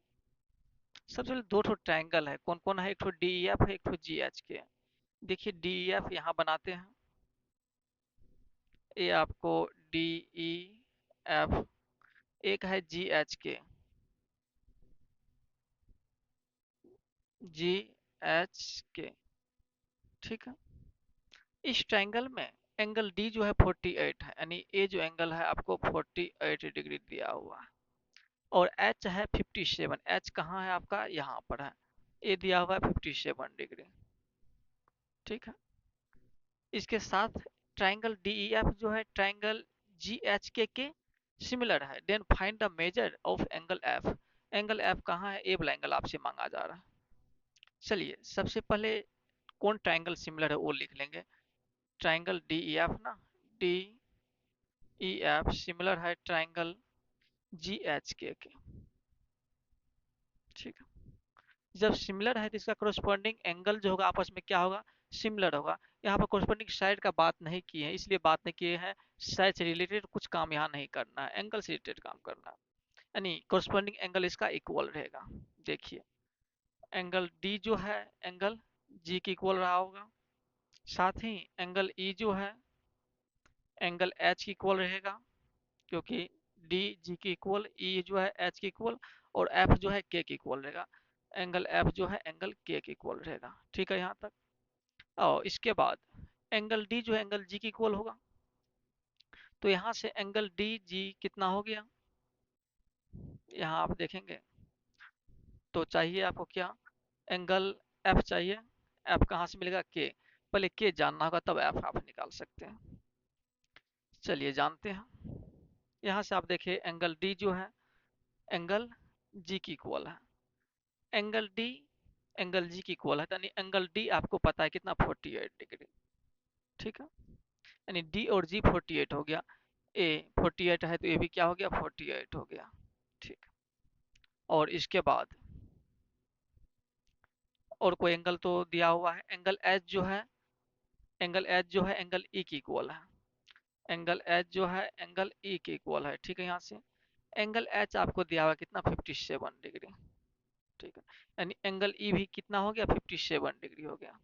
सबसे पहले दो ठो ट्रायंगल है, कौन कौन है, एक ठो डी ई एफ है, एक ठो जी एच के। देखिए डी ई एफ यहाँ बनाते हैं, ये आपको डी ई एफ, एक है जी एच के, जी एच के, ठीक है। इस ट्रायंगल में एंगल डी जो है 48 है, यानी ये जो एंगल है आपको 48 डिग्री दिया हुआ है। और एच है 57, एच कहाँ है आपका, यहाँ पर है, ये दिया हुआ है 57 डिग्री, ठीक है। इसके साथ ट्रायंगल डी ई एफ जो है ट्रायंगल जी एच के सिमिलर है। Then find the measure of angle F. Angle F कहाँ है, ए वाला एंगल आपसे मांगा जा रहा है। चलिए सबसे पहले कौन ट्रायंगल सिमिलर है वो लिख लेंगे। ट्रायंगल डी ई एफ ना, डी ई एफ सिमिलर है ट्रायंगल जी एच के, ठीक है। जब सिमिलर है तो इसका कोरस्पॉन्डिंग एंगल जो होगा आपस में क्या होगा, सिमिलर होगा। यहाँ पर कोरस्पॉन्डिंग साइड का बात नहीं किए हैं, इसलिए बात नहीं किए हैं, साइड से रिलेटेड कुछ काम यहाँ नहीं करना है, एंगल से रिलेटेड काम करना है, यानी कोरस्पॉन्डिंग एंगल इसका इक्वल रहेगा। देखिए एंगल डी जो है एंगल जी के इक्वल रहा होगा, साथ ही एंगल ई जो है एंगल एच की इक्वल रहेगा, क्योंकि डी जी की इक्वल, ई जो है एच की इक्वल, और एफ जो है के की इक्वल रहेगा। एंगल एफ जो है एंगल के की इक्वल रहेगा, ठीक है यहाँ तक। और इसके बाद एंगल डी जो है एंगल जी की इक्वल होगा, तो यहाँ से एंगल डी जी कितना हो गया, यहाँ आप देखेंगे तो चाहिए आपको क्या, एंगल एफ चाहिए। एफ कहाँ से मिलेगा, के, पहले के जानना होगा तब एफ आप निकाल सकते हैं। चलिए जानते हैं। यहाँ से आप देखिए एंगल डी जो है एंगल जी की इक्वल है, एंगल डी एंगल जी की इक्वल है, यानी एंगल डी आपको पता है कितना 48 डिग्री, ठीक है। यानी डी और जी 48 हो गया, ए 48 है तो ये भी क्या हो गया 48 हो गया, ठीक। और इसके बाद और कोई एंगल तो दिया हुआ है, एंगल एच जो है एंगल एच जो है एंगल ई की इक्वल है, एंगल एच जो है एंगल ई की इक्वल है, ठीक है। यहाँ से एंगल एच आपको दिया हुआ कितना 57 डिग्री, ठीक है। यानी एंगल ई भी कितना हो गया 57 डिग्री हो गया,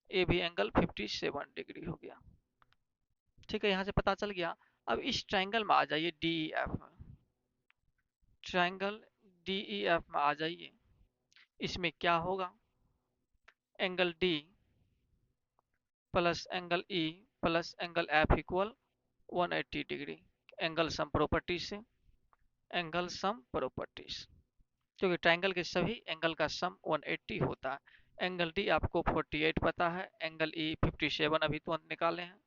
ए भी एंगल 57 डिग्री हो गया, ठीक है। यहाँ से पता चल गया। अब इस ट्रायंगल में आ जाइए डी ई एफ में, ट्रायंगल डी ई एफ में आ जाइए। इसमें क्या होगा, angle D plus angle E plus angle F equal 180 degree. Angle sum property से, एंगल सम प्रॉपर्टीज, क्योंकि ट्रायंगल के सभी एंगल का सम 180 होता है। एंगल डी आपको 48 पता है, एंगल ई 57 अभी तुरंत निकाले हैं,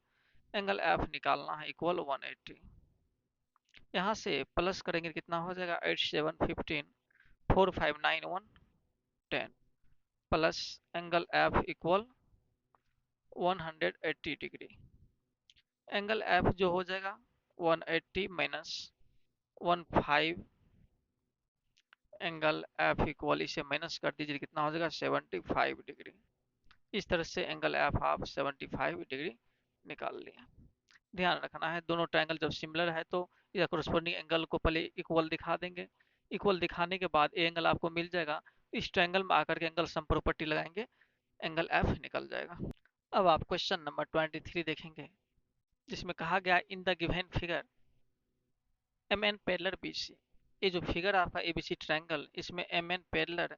एंगल एफ निकालना है इक्वल 180। यहाँ से प्लस करेंगे कितना हो जाएगा, 8 7 15 4 5 9 1 10 plus angle F equal 180 degree. Angle F जो हो जाएगा 180 माइनस 15, एंगल एफ इक्वल इसे माइनस कर दीजिए कितना हो जाएगा 75 डिग्री। इस तरह से एंगल एफ आप 75 डिग्री निकाल लिए। ध्यान रखना है दोनों ट्रायंगल जब सिमिलर है तो या कोरस्पोंडिंग एंगल को पहले इक्वल दिखा देंगे, इक्वल दिखाने के बाद ए एंगल आपको मिल जाएगा, इस ट्रायंगल में आकर के एंगल सम प्रॉपर्टी लगाएंगे, एंगल एफ निकल जाएगा। अब आप क्वेश्चन नंबर 23 देखेंगे, जिसमें कहा गया in the given figure M N parallel B C. ये जो फिगर आपका ए बी सी ट्रायंगल, इसमें M N parallel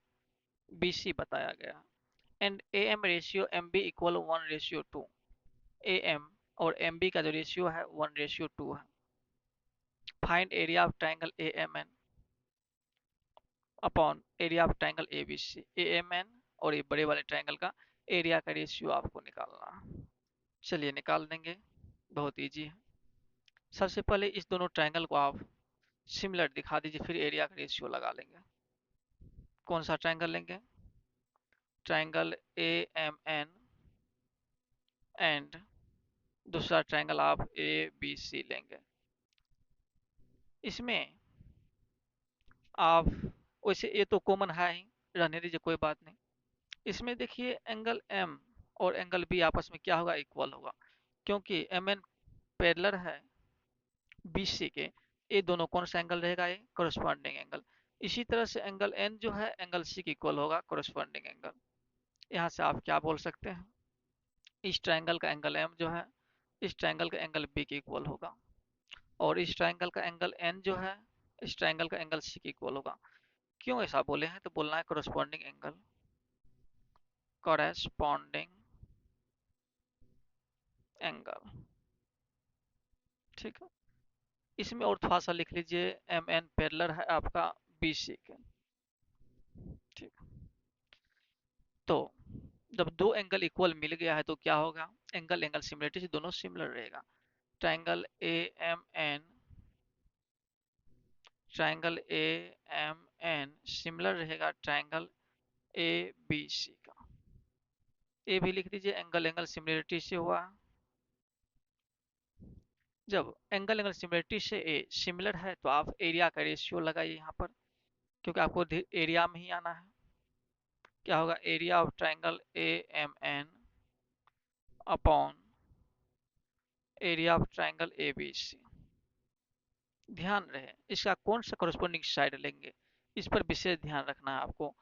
B C बताया गया, and A M ratio M B equal 1:2। A M और एम बी का जो रेशियो है 1:2 है। Find area of triangle A M N upon area of triangle A B C. A M N और ये बड़े वाले ट्रायंगल का एरिया का रेशियो आपको निकालना है। चलिए निकाल देंगे, बहुत इजी है। सबसे पहले इस दोनों ट्रायंगल को आप सिमिलर दिखा दीजिए, फिर एरिया का रेशियो लगा लेंगे। कौन सा ट्रायंगल लेंगे, triangle A M N and दूसरा ट्रायंगल आप ए बी सी लेंगे। इसमें आप वैसे ये तो कॉमन है ही, रहने दीजिए कोई बात नहीं। इसमें देखिए एंगल एम और एंगल बी आपस में क्या होगा, इक्वल होगा, क्योंकि एम एन पैरेलल है बी सी के, ये दोनों कौन सा एंगल रहेगा, ये कोरस्पॉन्डिंग एंगल। इसी तरह से एंगल एन जो है एंगल सी के इक्वल होगा कोरस्पॉन्डिंग एंगल। यहाँ से आप क्या बोल सकते हैं, इस ट्रायंगल का एंगल एम जो है इस ट्रायंगल का एंगल बी के इक्वल होगा, और इस ट्रायंगल का एंगल एन जो है इस ट्रायंगल का एंगल सी के इक्वल होगा। क्यों ऐसा बोले हैं, तो बोलना है कोरस्पॉन्डिंग एंगल, कोरेस्पॉन्डिंग एंगल। ठीक है, इसमें और थोड़ा सा लिख लीजिए, एम एन पैरेलल है आपका बी सी के। ठीक, तो जब दो एंगल इक्वल मिल गया है तो क्या होगा, एंगल एंगल सिमिलरिटी से दोनों सिमिलर रहेगा। Triangle A M N, triangle A M N similar रहेगा ट्रायंगल ए बी सी का। ए भी लिख दीजिए, एंगल एंगल सिमिलरिटी से हुआ। जब एंगल एंगल सिमिलरिटी से ए सिमिलर है तो आप एरिया का रेशियो लगाइए यहाँ पर, क्योंकि आपको एरिया में ही आना है। क्या होगा, area of triangle A M N upon area of triangle A B C. ध्यान रहे इसका कौन सा कोरस्पोंडिंग साइड लेंगे, इस पर विशेष ध्यान रखना है आपको।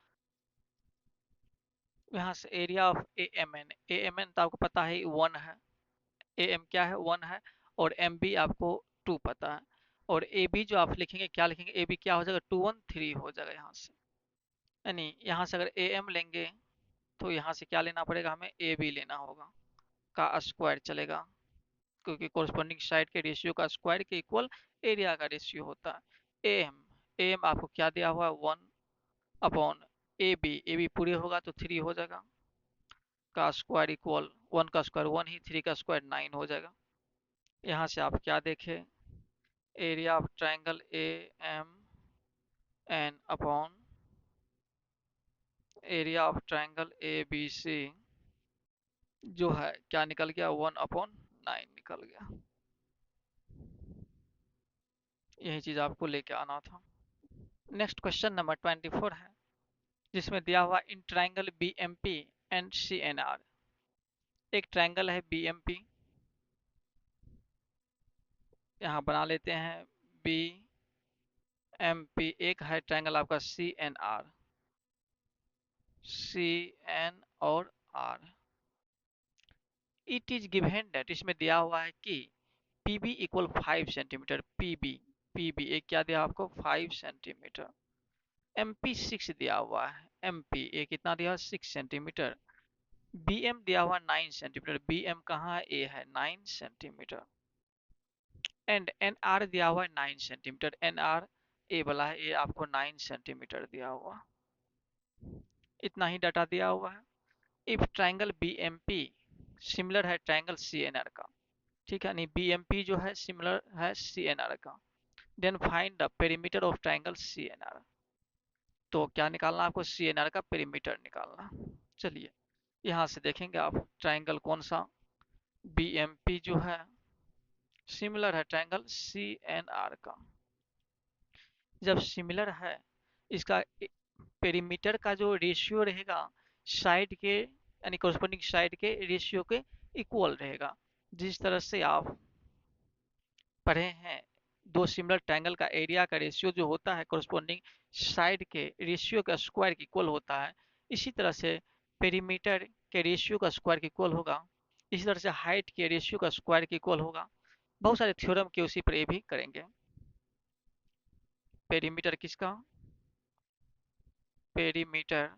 यहाँ से area of A M N तो आपको पता है 1 है, ए एम क्या है 1 है, और एम बी आपको 2 पता है। और ए बी जो आप लिखेंगे क्या लिखेंगे, ए बी क्या हो जाएगा 2 1 3 हो जाएगा यहाँ से। यानी यहाँ से अगर ए एम लेंगे तो यहाँ से क्या लेना पड़ेगा, हमें ए बी लेना होगा, का स्क्वायर चलेगा, क्योंकि कोरस्पोंडिंग साइड के रेशियो का स्क्वायर के इक्वल एरिया का रेशियो होता है। ए एम आपको क्या दिया हुआ है 1 अपॉन ए बी पूरे होगा तो 3 हो जाएगा, का स्क्वायर इक्वल 1 का स्क्वायर 1 ही, 3 का स्क्वायर 9 हो जाएगा। यहाँ से आप क्या देखें, area of triangle A M N upon area of triangle A B C जो है क्या निकल गया 1/9 निकल गया। यही चीज आपको लेके आना था। नेक्स्ट क्वेश्चन नंबर 24 है, जिसमें दिया हुआ in triangle B M P and C N R. एक ट्रायंगल है बी एम पी, यहाँ बना लेते हैं बी एम पी। एक है ट्रायंगल आपका C N R, C N और R. It is given that, इसमें दिया हुआ है कि P B equal 5 centimetre, P B एक क्या दिया आपको 5 सेंटीमीटर। एम पी 6 दिया हुआ है, एम पी ए कितना दिया 6 सेंटीमीटर। बी एम दिया हुआ 9 सेंटीमीटर, बी एम कहाँ है ए है 9 सेंटीमीटर। एंड एन आर दिया हुआ है 9 सेंटीमीटर, एन आर ए वाला है, ये आपको 9 सेंटीमीटर दिया हुआ। इतना ही डाटा दिया हुआ है। If triangle B M P similar है ट्राइंगल सी एन आर का, ठीक है, नहीं बी एम पी जो है सिमिलर है सी एन आर का, then find the perimeter of triangle C N R. तो क्या निकालना आपको, सी एन आर का पेरीमीटर निकालना। चलिए यहाँ से देखेंगे आप ट्राइंगल कौन सा, बी एम पी जो है सिमिलर है ट्राइंगल सी एन आर का। जब सिमिलर है, इसका पेरीमीटर का जो रेशियो रहेगा साइड के, यानी कोरस्पोंडिंग साइड के रेशियो के इक्वल रहेगा। जिस तरह से आप पढ़े हैं, दो सिमिलर ट्रायंगल का एरिया का रेशियो जो होता है कोरस्पोंडिंग साइड के रेशियो का स्क्वायर के इक्वल होता है, इसी तरह से पेरीमीटर के रेशियो का स्क्वायर के इक्वल होगा। इसी तरह से हाइट के रेशियो का स्क्वायर के इक्वल होगा। बहुत सारे थ्योरम के उसी पर ये भी करेंगे। पेरीमीटर किसका, पेरीमीटर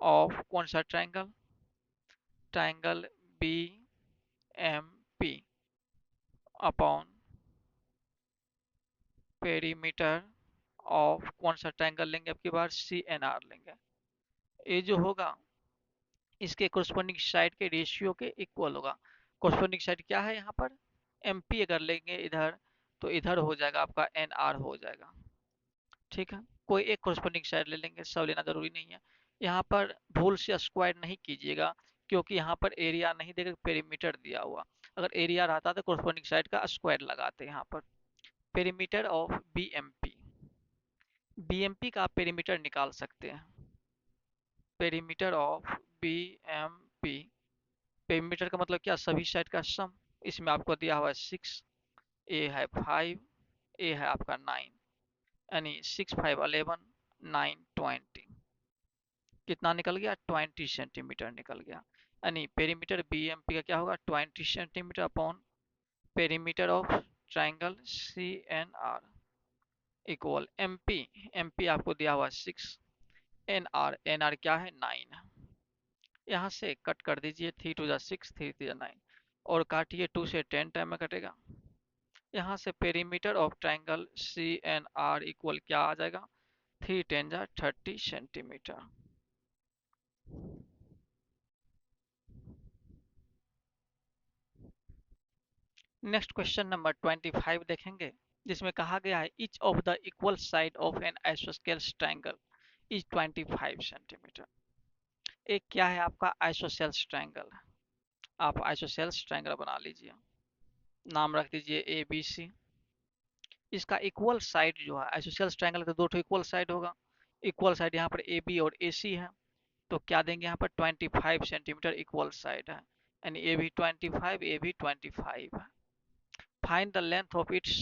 ऑफ कौन सा triangle, triangle B M P upon perimeter of कौन सा ट्रायंगल लेंगे, अब की बार सी एन आर लेंगे। ये जो होगा इसके कोरस्पोंडिंग साइड के रेशियो के इक्वल होगा। कोरस्पोंडिंग साइड क्या है यहाँ पर, एम पी अगर लेंगे इधर तो इधर हो जाएगा आपका एन आर हो जाएगा। ठीक है, कोई एक कोरस्पोंडिंग साइड ले लेंगे, सब लेना जरूरी नहीं है। यहाँ पर भूल से स्क्वायर नहीं कीजिएगा, क्योंकि यहाँ पर एरिया नहीं देगा, पेरीमीटर दिया हुआ। अगर एरिया रहता तो कोरस्पोंडिंग साइड का स्क्वायर लगाते यहाँ पर। पेरीमीटर ऑफ बीएमपी, बीएमपी का आप पेरीमीटर निकाल सकते हैं। पेरीमीटर ऑफ बीएमपी, पेरीमीटर का मतलब क्या, सभी साइड का सम। इसमें आपको दिया हुआ है 6, ए है 5, ए है आपका 9, यानी 6 5 11, 9 20, कितना निकल गया 20 सेंटीमीटर निकल गया। यानी पेरीमीटर बीएमपी का क्या होगा 20 centimetre upon perimeter of triangle C N R equal MP, MP आपको दिया हुआ 6, एन आर, एन आर क्या है 9, यहाँ से कट कर दीजिए 3 टू जा 6, 3 टू जा 9, और काटिए 2 से 10 टाइम में कटेगा। यहाँ से perimeter of triangle C N R equal क्या आ जाएगा 3 10 जा 30 सेंटीमीटर। नेक्स्ट क्वेश्चन नंबर 25 देखेंगे, जिसमें कहा गया है each of the equal side of an isosceles triangle is 25 centimetre. एक क्या है आपका आइसोसेल्स ट्रायंगल, आप आइसोसेल्स ट्रायंगल बना लीजिए, नाम रख दीजिए ए बी सी। इसका इक्वल साइड जो है आइसोसेल्स ट्रायंगल का दो इक्वल साइड होगा, इक्वल साइड यहाँ पर ए बी और ए सी है, तो क्या देंगे यहाँ पर 25 सेंटीमीटर इक्वल साइड है, यानी ए भी 25, ए भी 25 है। Find the length of its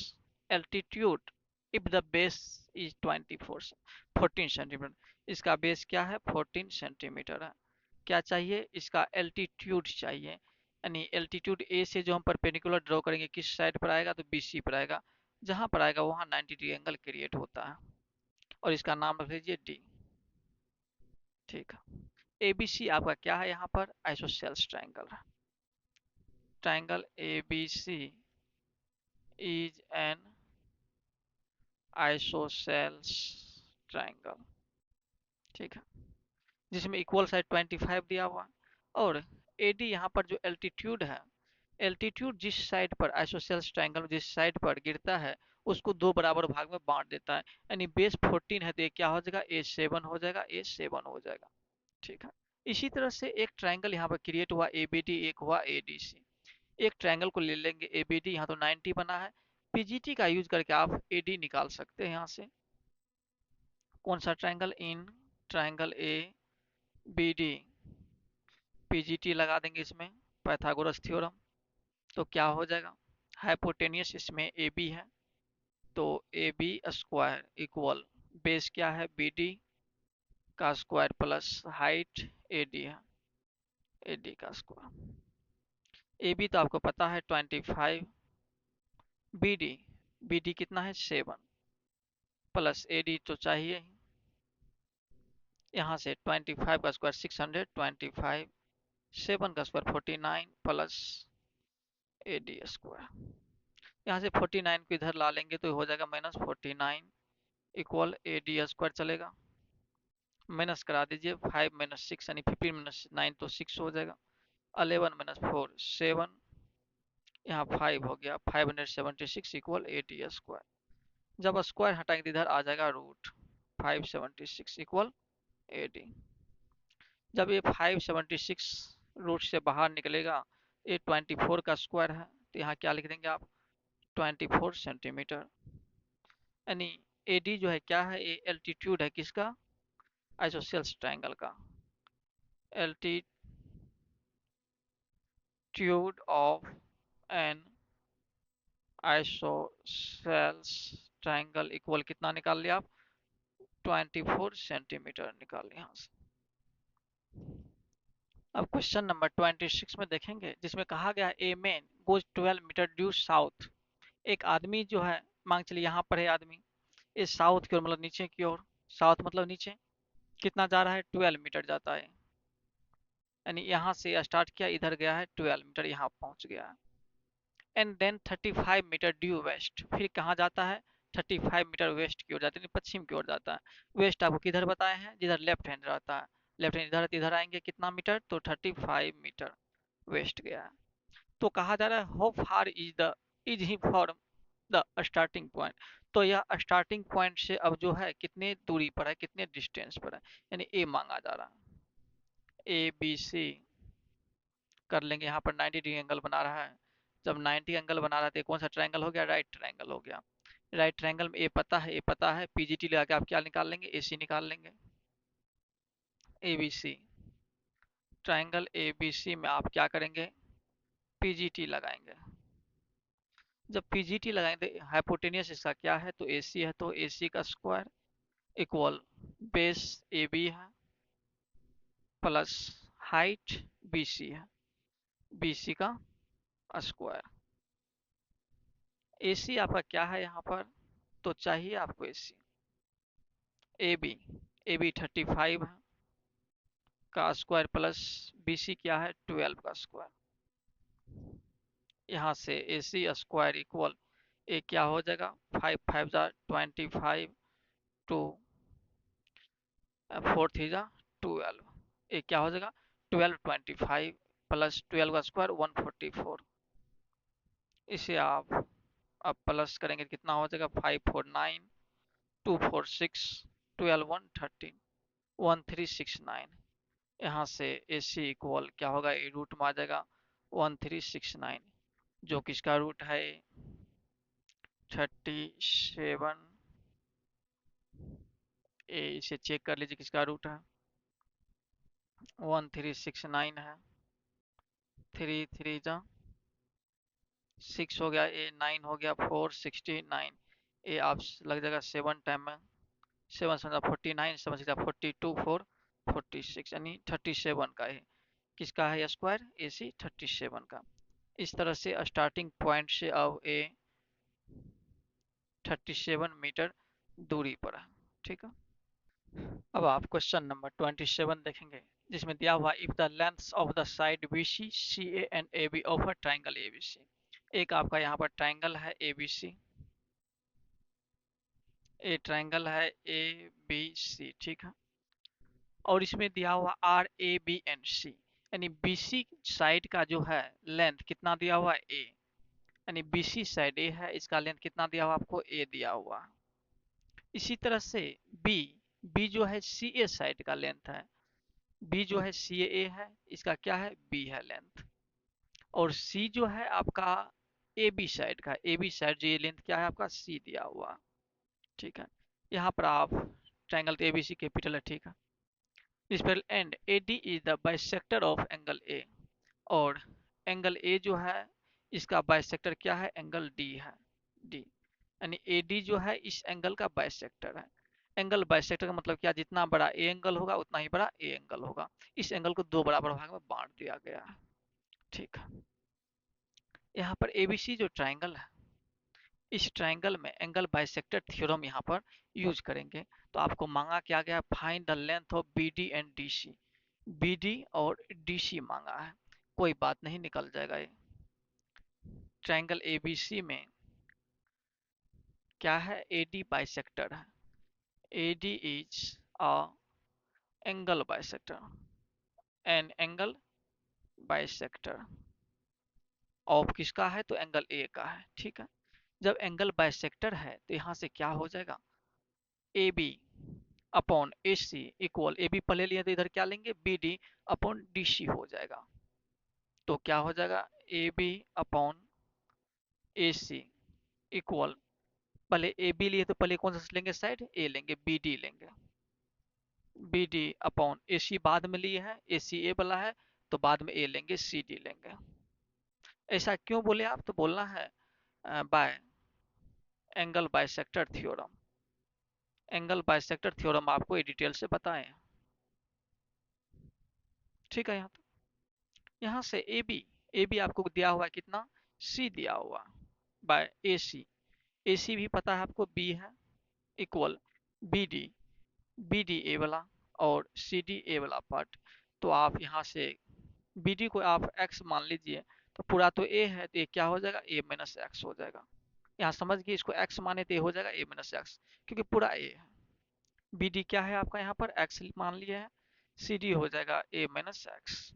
altitude if the base is 14 centimetre. इसका बेस क्या है 14 सेंटीमीटर है। क्या चाहिए इसका एल्टीट्यूड चाहिए, यानी एल्टीट्यूड ए से जो हम परपेंडिकुलर ड्रॉ करेंगे किस साइड पर आएगा तो बीसी पर आएगा, जहां पर आएगा वहां 90 डिग्री एंगल क्रिएट होता है, और इसका नाम रख लीजिए डी। ठीक है, एबीसी आपका क्या है यहाँ पर isosceles triangle, triangle ABC is an isosceles triangle. ठीक है, जिसमें इक्वल साइड 25 दिया हुआ है, और एडी यहाँ पर जो एल्टीट्यूड है, एल्टीट्यूड जिस साइड पर आइसोसेल्स ट्रायंगल जिस साइड पर गिरता है उसको दो बराबर भाग में बांट देता है, यानी बेस 14 है तो ये क्या हो जाएगा A7 हो जाएगा, A7 हो जाएगा। ठीक है, इसी तरह से एक ट्रायंगल यहाँ पर क्रिएट हुआ एबीडी, एक हुआ एडीसी। एक ट्रायंगल को ले लेंगे एबीडी, यहाँ तो 90 बना है, पीजीटी का यूज करके आप एडी निकाल सकते हैं यहाँ से। कौन सा triangle, in triangle A B D, PGT लगा देंगे इसमें, पाइथागोरस थ्योरम, तो क्या हो जाएगा हाइपोटेनियस इसमें ए बी है, तो A B square equal base क्या है बी डी का square plus height A D है, ए डी का स्क्वायर। ए बी तो आपको पता है 25, बी डी, बी डी कितना है 7, प्लस ए डी तो चाहिए ही, यहाँ से 25 का स्क्वायर 625, 7 का स्क्वायर 49 प्लस ए डी स्क्वायर, यहाँ से 49 को इधर ला लेंगे तो हो जाएगा -49 इक्वल ए डी स्क्वायर चलेगा, माइनस करा दीजिए 5 - 6 यानी 15 - 9 तो 6 हो जाएगा, 11 - 4 7, यहाँ 5 हो गया, 576 इक्वल ए डी स्क्वायर। जब स्क्वायर हटाएंगे तो इधर आ जाएगा रूट, 576 इक्वल ए डी। जब ये 576 रूट से बाहर निकलेगा, ये 24 का स्क्वायर है, तो यहाँ क्या लिख देंगे आप 24 सेंटीमीटर, यानी एडी जो है क्या है ये एल्टीट्यूड है किसका आइसोसेल्स ट्रायंगल का, altitude of N isosceles triangle equal कितना निकाल लिया आप 24 सेंटीमीटर निकाल लिया यहाँ से। अब क्वेश्चन नंबर 26 में देखेंगे, जिसमें कहा गया है a man goes 12 metre due south. एक आदमी जो है, मांग चलिए यहाँ पर है आदमी, इस साउथ की ओर मतलब नीचे की ओर, साउथ मतलब नीचे, कितना जा रहा है 12 मीटर जाता है, यानी यहाँ से स्टार्ट किया इधर गया है 12 मीटर यहाँ पहुंच गया है। And then 35 metre due west, फिर कहाँ जाता है 35 मीटर वेस्ट की ओर जाता है, पश्चिम की ओर जाता है। वेस्ट आपको किधर बताए हैं जिधर लेफ्ट हैंड रहता है, लेफ्ट हैंड इधर इधर आएंगे कितना मीटर तो 35 मीटर वेस्ट गया है। तो कहा जा रहा है how far is he from the starting point, तो यह स्टार्टिंग पॉइंट से अब जो है कितने दूरी पर है, कितने डिस्टेंस पर है, यानी ए मांगा जा रहा है। ए बी सी कर लेंगे, यहाँ पर 90 डिग्री एंगल बना रहा है, जब 90 एंगल बना रहा है तो कौन सा ट्रायंगल हो गया राइट ट्रायंगल हो गया। राइट ट्रायंगल में ए पता है, ए पता है, पीजीटी लगा के आप क्या निकाल लेंगे ए सी निकाल लेंगे। A B C triangle A B C में आप क्या करेंगे पीजीटी लगाएंगे, जब पीजीटी लगाएंगे हाइपोटेनियस इसका क्या है, तो एसी है, तो एसी का square equal base A B है प्लस हाइट बीसी है, बीसी का स्क्वायर। एसी आपका क्या है यहाँ पर, तो चाहिए आपको AC A B, A B 35 है का स्क्वायर प्लस बीसी क्या है 12 का स्क्वायर। यहाँ से ए सी स्क्वायर इक्वल ए क्या हो जाएगा 5 5 जा 25 टू 4 3 जा 12, ए क्या हो जाएगा 1225 प्लस 12 का स्क्वायर 144। इसे आप अब प्लस करेंगे कितना हो जाएगा 549 246 12 1 13 1369। यहाँ से ए सी इक्वल क्या होगा, ए रूट में आ जाएगा 1369, जो किसका रूट है 37। ए इसे चेक कर लीजिए किसका रूट है 1369 है। 3 3 जा 6 हो गया, ए 9 हो गया 469। ए आप लग जाएगा 7 टाइम में, 7 7 49, 7 6 42 4 46, यानी 37 का है। किसका है स्क्वायर ए सी 37 का। इस तरह से स्टार्टिंग पॉइंट से अब ए 37 मीटर दूरी पर है। ठीक है, अब आप क्वेश्चन नंबर 27 देखेंगे, जिसमें दिया हुआ if the length of the side B C C A and A B of a triangle A B C. एक आपका यहाँ पर ट्राइंगल है A B C, A triangle है ए बी सी, ठीक है। और इसमें दिया हुआ आर ए बी एंड सी, यानी बी सी साइड का जो है लेंथ कितना दिया हुआ है ए, यानी बी सी साइड ए है, इसका लेंथ कितना दिया हुआ आपको ए दिया हुआ। इसी तरह से बी, बी जो है सी ए साइड का लेंथ है, बी जो है सी ए है, इसका क्या है बी है लेंथ। और सी जो है आपका ए बी साइड का, ए बी साइड जो ये लेंथ क्या है आपका सी दिया हुआ। ठीक है, यहाँ पर आप triangle A B C capital है, ठीक है। इस पर and A D is the bisector of angle A, और एंगल ए जो है इसका बाइसेक्टर क्या है एंगल डी है, डी, यानी ए डी जो है इस एंगल का बाइसेक्टर है। एंगल बाइसेक्टर का मतलब क्या, जितना बड़ा ए एंगल होगा उतना ही बड़ा ए एंगल होगा। इस एंगल को दो बराबर भाग में बांट दिया गया है। ठीक है, यहाँ पर एबीसी जो ट्राइंगल है, इस ट्राइंगल में एंगल बाइसेक्टर थ्योरम यहाँ पर यूज करेंगे। तो आपको मांगा क्या गया, find the length of B D and D C. B D और डी सी मांगा है, कोई बात नहीं निकल जाएगा ये। ट्राइंगल एबीसी में क्या है ए डी बाइसेक्टर है, A D is a angle bisector, an angle bisector of किसका है, तो एंगल ए का है। ठीक है, जब एंगल बाइसेक्टर है तो यहाँ से क्या हो जाएगा A B upon A C equal, A B पहले लिए तो इधर क्या लेंगे B D upon D C हो जाएगा। तो क्या हो जाएगा A B upon A C equal, पहले ए बी लिए तो पहले कौन सा लेंगे साइड ए लेंगे, बी डी लेंगे, बी डी अपॉन ए सी बाद में लिए है, ए सी ए वाला है तो बाद में ए लेंगे सी डी लेंगे। ऐसा क्यों बोले आप, तो बोलना है bye angle bisector theorem. Angle bisector theorem आपको डिटेल से बताएं। ठीक है, यहाँ से ए बी आपको दिया हुआ है कितना सी दिया हुआ बाय ए सी भी पता है आपको बी है equal B D, B D A वाला और सी डी ए वाला पार्ट। तो आप यहाँ से बी डी को आप एक्स मान लीजिए, तो पूरा तो ए है तो ये क्या हो जाएगा ए माइनस एक्स हो जाएगा। यहाँ समझ गए, इसको एक्स माने तो ये हो जाएगा ए माइनस एक्स, क्योंकि पूरा ए है। बी डी क्या है आपका यहाँ पर एक्स मान लिया है, सी डी हो जाएगा ए माइनस एक्स।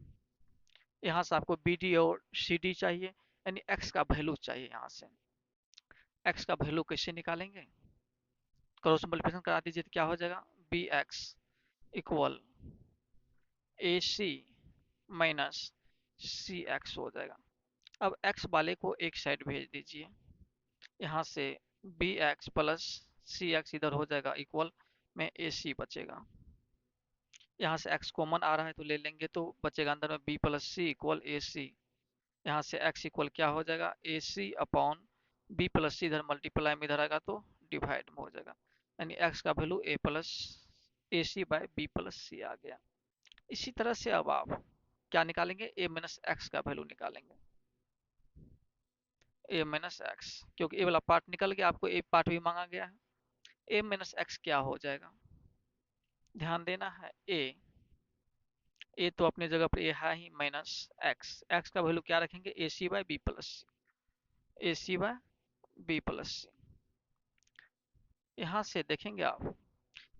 यहाँ से आपको बी डी और सी डी चाहिए, यानी एक्स का वैल्यू चाहिए। यहाँ से एक्स का वैल्यू कैसे निकालेंगे, क्रॉस मल्टीप्लिकेशन करा दीजिए तो क्या हो जाएगा B x equal A C minus C x हो जाएगा। अब एक्स वाले को एक साइड भेज दीजिए, यहाँ से बी एक्स प्लस सी एक्स इधर हो जाएगा इक्वल में ए सी बचेगा। यहाँ से एक्स कॉमन आ रहा है तो ले लेंगे तो बचेगा अंदर में B plus C equal A सी। यहाँ से x इक्वल क्या हो जाएगा ए सी अपॉन बी प्लस सी इधर मल्टीप्लाई में इधर आएगा तो डिवाइड में हो जाएगा, यानी एक्स का वैल्यू ए प्लस ए सी बाय बी प्लस सी आ गया। इसी तरह से अब आप क्या निकालेंगे, ए माइनस एक्स का वैल्यू निकालेंगे, ए माइनस एक्स, क्योंकि ए वाला पार्ट निकल गया, आपको ए पार्ट भी मांगा गया है। ए माइनस एक्स क्या हो जाएगा, ध्यान देना है, ए तो अपनी जगह पर ए है ही, माइनस एक्स, एक्स का वैल्यू क्या रखेंगे, ए सी बाय बी प्लस सी, ए सी बाय बी प्लस सी। यहाँ से देखेंगे आप,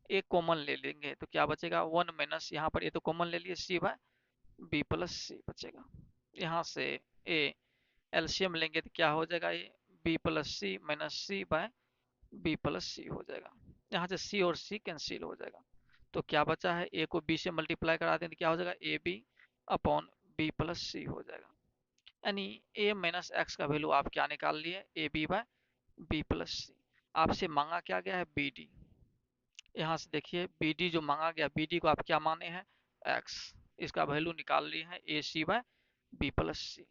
ए कॉमन ले लेंगे तो क्या बचेगा, वन माइनस, यहाँ पर ए तो कॉमन ले लिए, सी बाय बी प्लस सी बचेगा। यहाँ से ए एलसीएम लेंगे तो क्या हो जाएगा, ये बी प्लस सी माइनस सी बाय बी प्लस सी हो जाएगा। यहाँ से सी और सी कैंसिल हो जाएगा, तो क्या बचा है, ए को बी से मल्टीप्लाई करा दें तो क्या हो जाएगा, A B upon B plus C हो जाएगा। यानी ए माइनस एक्स का वैल्यू आप क्या निकाल लिए, A B by B plus C. आपसे मांगा क्या गया है, बी डी। यहाँ से देखिए बी डी जो मांगा गया, बी डी को आप क्या माने हैं, एक्स, इसका वैल्यू निकाल लिए हैं ए सी बाय बी प्लस सी।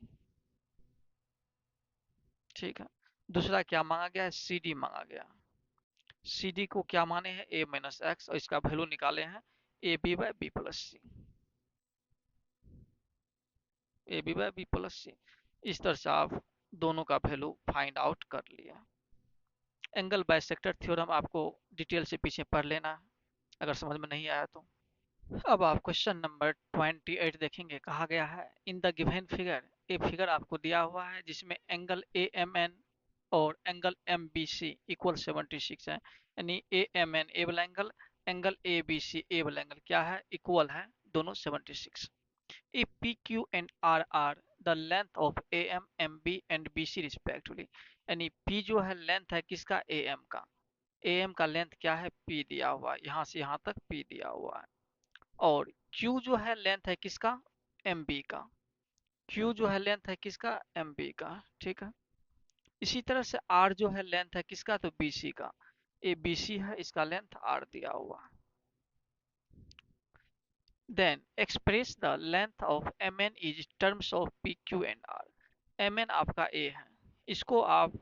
ठीक है, दूसरा क्या मांगा गया है, सी डी मांगा गया, सी डी को क्या माने हैं, ए माइनस एक्स, और इसका वैल्यू निकाले हैं A B by B plus C, A B by B plus C. इस तरह से आप दोनों का वैल्यू फाइंड आउट कर लिया। एंगल बाइसेक्टर थ्योरम आपको डिटेल से पीछे पढ़ लेना है, अगर समझ में नहीं आया तो। अब आप क्वेश्चन नंबर 28 देखेंगे, कहा गया है in the given figure, A figure आपको दिया हुआ है जिसमें एंगल ए एम एन और angle M B C equal 76 है, यानी ए एम एन ए वाला angle, angle A B C A वाला एंगल क्या है, इक्वल है, दोनों 76। If PQ and R are the length of AM, MB and BC respectively, यानी P जो है लेंथ है किसका, AM का, AM का लेंथ क्या है, P दिया हुआ है, यहाँ से यहाँ तक P दिया हुआ है, और Q जो है लेंथ है किसका, MB का, Q जो है लेंथ है किसका, MB का। ठीक है, इसी तरह से R जो है लेंथ है किसका, तो BC का, ये BC है, इसका लेंथ R दिया हुआ है। Then express the length of MN is terms of PQ and R। MN आपका A है, इसको आप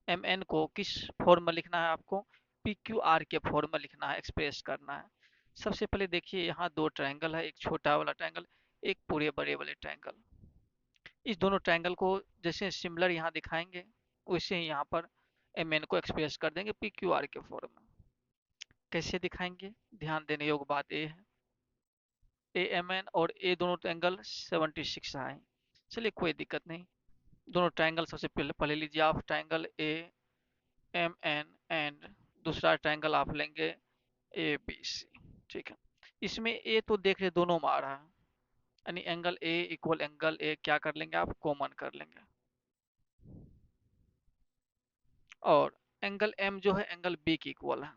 MN को किस फॉर्म में लिखना है, आपको PQR के फॉर्म में लिखना है, एक्सप्रेस करना है। सबसे पहले देखिए यहाँ दो ट्रायंगल है, एक छोटा वाला ट्रायंगल, एक पूरे बड़े वाले ट्रायंगल। इस दोनों ट्रायंगल को जैसे सिमिलर यहाँ दिखाएंगे, वैसे ही यहाँ पर MN को एक्सप्रेस कर देंगे PQR के फॉर्म में। कैसे दिखाएंगे, ध्यान देने योग्य बात ये है, ए एम एन और ए दोनों ट्रायंगल 76 आए, चलिए कोई दिक्कत नहीं। दोनों ट्रायंगल सबसे पहले पढ़ लीजिए आप, triangle A M N and दूसरा ट्रायंगल आप लेंगे ए बी सी। ठीक है, इसमें ए तो देख रहे दोनों में आ रहा है, यानी angle A equal angle A क्या कर लेंगे आप, कॉमन कर लेंगे, और एंगल एम जो है एंगल बी की इक्वल है,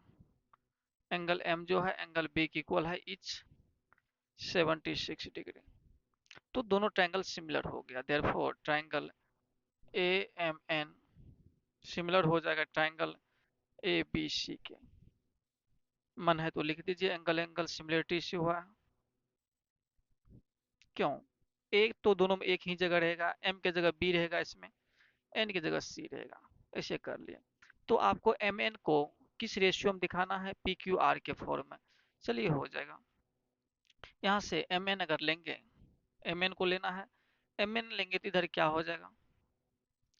एंगल एम जो है एंगल बी की इक्वल है, इच 76 डिग्री। तो दोनों ट्रायंगल सिमिलर हो गया, therefore triangle A M N similar हो जाएगा ट्रायंगल ए बी सी के। मन है तो लिख दीजिए, एंगल एंगल सिमिलरिटी से हुआ, क्यों, एक तो दोनों में एक ही जगह रहेगा, एम के जगह बी रहेगा, इसमें एन की जगह सी रहेगा, ऐसे कर लिया। तो आपको एम एन को किस रेशियो में दिखाना है, पी क्यू आर के फॉर्म में, चलिए हो जाएगा। यहाँ से एम एन अगर लेंगे, एम एन को लेना है, एम एन लेंगे तो इधर क्या हो जाएगा,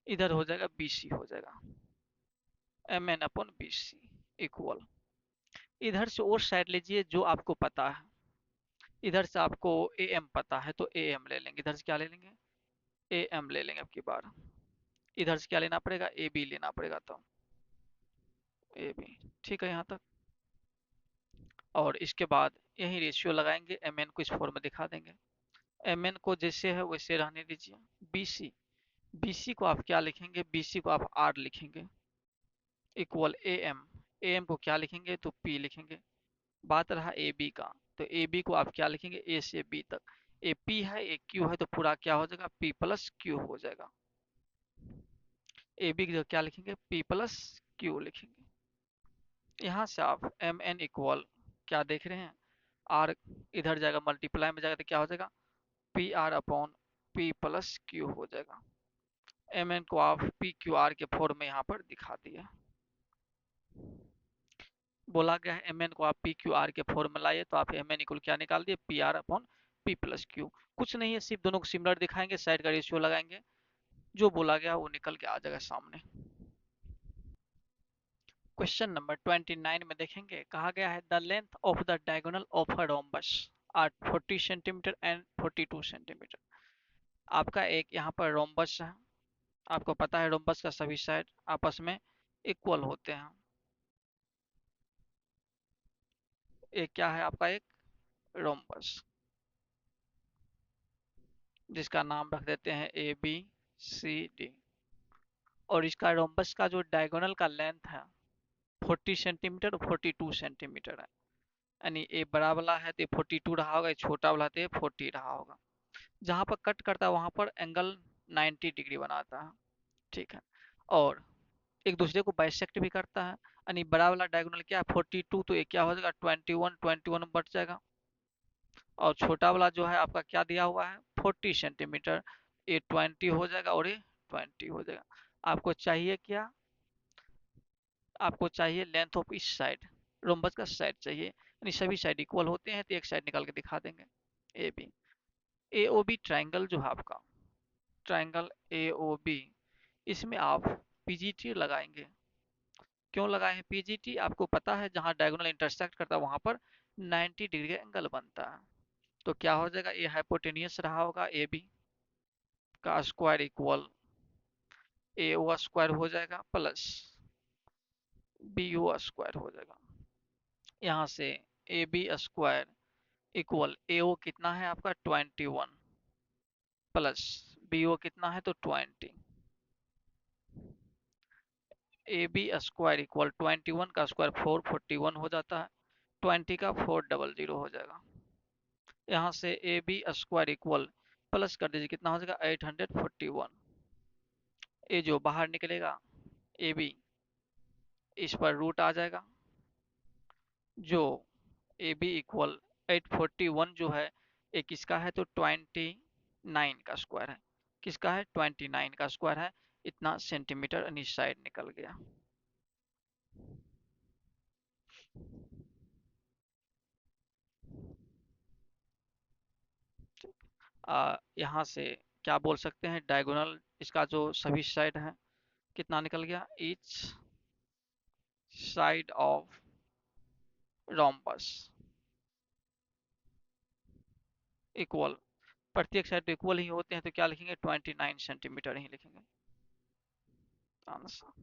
इधर हो जाएगा बी सी हो जाएगा, M N upon B C equal, इधर से और साइड लीजिए जो आपको पता है, इधर से आपको ए एम पता है तो ए एम ले लेंगे, इधर से क्या ले लेंगे, ए एम ले लेंगे, अब की बार इधर से क्या लेना पड़ेगा, ए बी लेना पड़ेगा, तो ए बी। ठीक है यहाँ तक, और इसके बाद यही रेशियो लगाएंगे, एम एन को इस फॉर्म में दिखा देंगे, एम एन को जैसे है वैसे रहने दीजिए, बी सी, बी सी को आप क्या लिखेंगे, बी सी को आप आर लिखेंगे, इक्वल ए एम को क्या लिखेंगे, तो पी लिखेंगे। बात रहा ए बी का, तो ए बी को आप क्या लिखेंगे, ए से बी तक, ए पी है ए क्यू है, तो पूरा क्या हो जाएगा, पी प्लस क्यू हो जाएगा। ए बी की जगह क्या लिखेंगे, पी प्लस क्यू लिखेंगे। यहाँ से आप एम एन इक्वल क्या देख रहे हैं, आर इधर जाएगा मल्टीप्लाई में जाएगा तो क्या हो जाएगा, P R upon P plus Q हो जाएगा। एम एन को आप पी क्यू आर के फॉर्म में यहाँ पर दिखा दिया। बोला गया है एम एन को आप पी क्यू आर के फॉर्म में लाइए, तो आप एम एन इक्वल क्या निकाल दिए, P R upon P plus Q. कुछ नहीं है, सिर्फ दोनों को सिमिलर दिखाएंगे, साइड का रेशियो लगाएंगे, जो बोला गया वो निकल के आ जाएगा सामने। क्वेश्चन नंबर 29 में देखेंगे, कहा गया है the length of the diagonal of a rhombus are 40 centimetre and 42 centimetre. आपका एक यहाँ पर रोम्बस है, आपको पता है रोम्बस का सभी साइड आपस में इक्वल होते हैं। एक क्या है आपका, एक रोम्बस, जिसका नाम रख देते हैं ए बी सी डी। और इसका रोम्बस का जो डायगोनल का लेंथ है 40 सेंटीमीटर और 42 सेंटीमीटर है। यानी ए बड़ा वाला है तो 42 रहा होगा, छोटा वाला तो 40 रहा होगा। जहाँ पर कट करता है वहाँ पर एंगल 90 डिग्री बनाता है, ठीक है। और एक दूसरे को बाइसेक्ट भी करता है। यानी बड़ा वाला डायगोनल क्या है 42, तो ये क्या हो जाएगा 21, 21 बट जाएगा। और छोटा वाला जो है आपका क्या दिया हुआ है 40 सेंटीमीटर, ये 20 हो जाएगा और ये 20 हो जाएगा। आपको चाहिए क्या, आपको चाहिए लेंथ ऑफ इस साइड, रोम्बस का साइड चाहिए, यानी सभी साइड इक्वल होते हैं तो एक साइड निकाल के दिखा देंगे। A B, A O B triangle जो है आपका, ट्राइंगल ए ओ बी, इसमें आप पीजीटी लगाएंगे। क्यों लगाए हैं पीजीटी, आपको पता है जहाँ डायगोनल इंटरसेक्ट करता है वहां पर 90 डिग्री का एंगल बनता है। तो क्या हो जाएगा, ये हाइपोटेनियस रहा होगा ए बी का स्क्वायर इक्वल ए ओ स्क्वायर हो जाएगा प्लस बी ओ स्क्वायर हो जाएगा। यहाँ से ए बी स्क्वायर इक्वल ए ओ कितना है आपका 21 प्लस बी ओ कितना है तो 20। ए बी स्क्वायर इक्वल 21 का स्क्वायर 441 हो जाता है, 20 का 400 हो जाएगा। यहाँ से A B square equal plus कर दीजिए, कितना हो जाएगा 841। ये जो बाहर निकलेगा ए बी, इस पर रूट आ जाएगा, जो ए बी इक्वल 841 जो है ये किसका है तो 29 का स्क्वायर है। किसका है 29 का स्क्वायर है, इतना सेंटीमीटर यानी साइड निकल गया। यहाँ से क्या बोल सकते हैं, डायगोनल इसका जो सभी साइड है कितना निकल गया, each side of rhombus equal, प्रत्येक साइड इक्वल ही होते हैं तो क्या लिखेंगे 29 सेंटीमीटर ही लिखेंगे आंसर।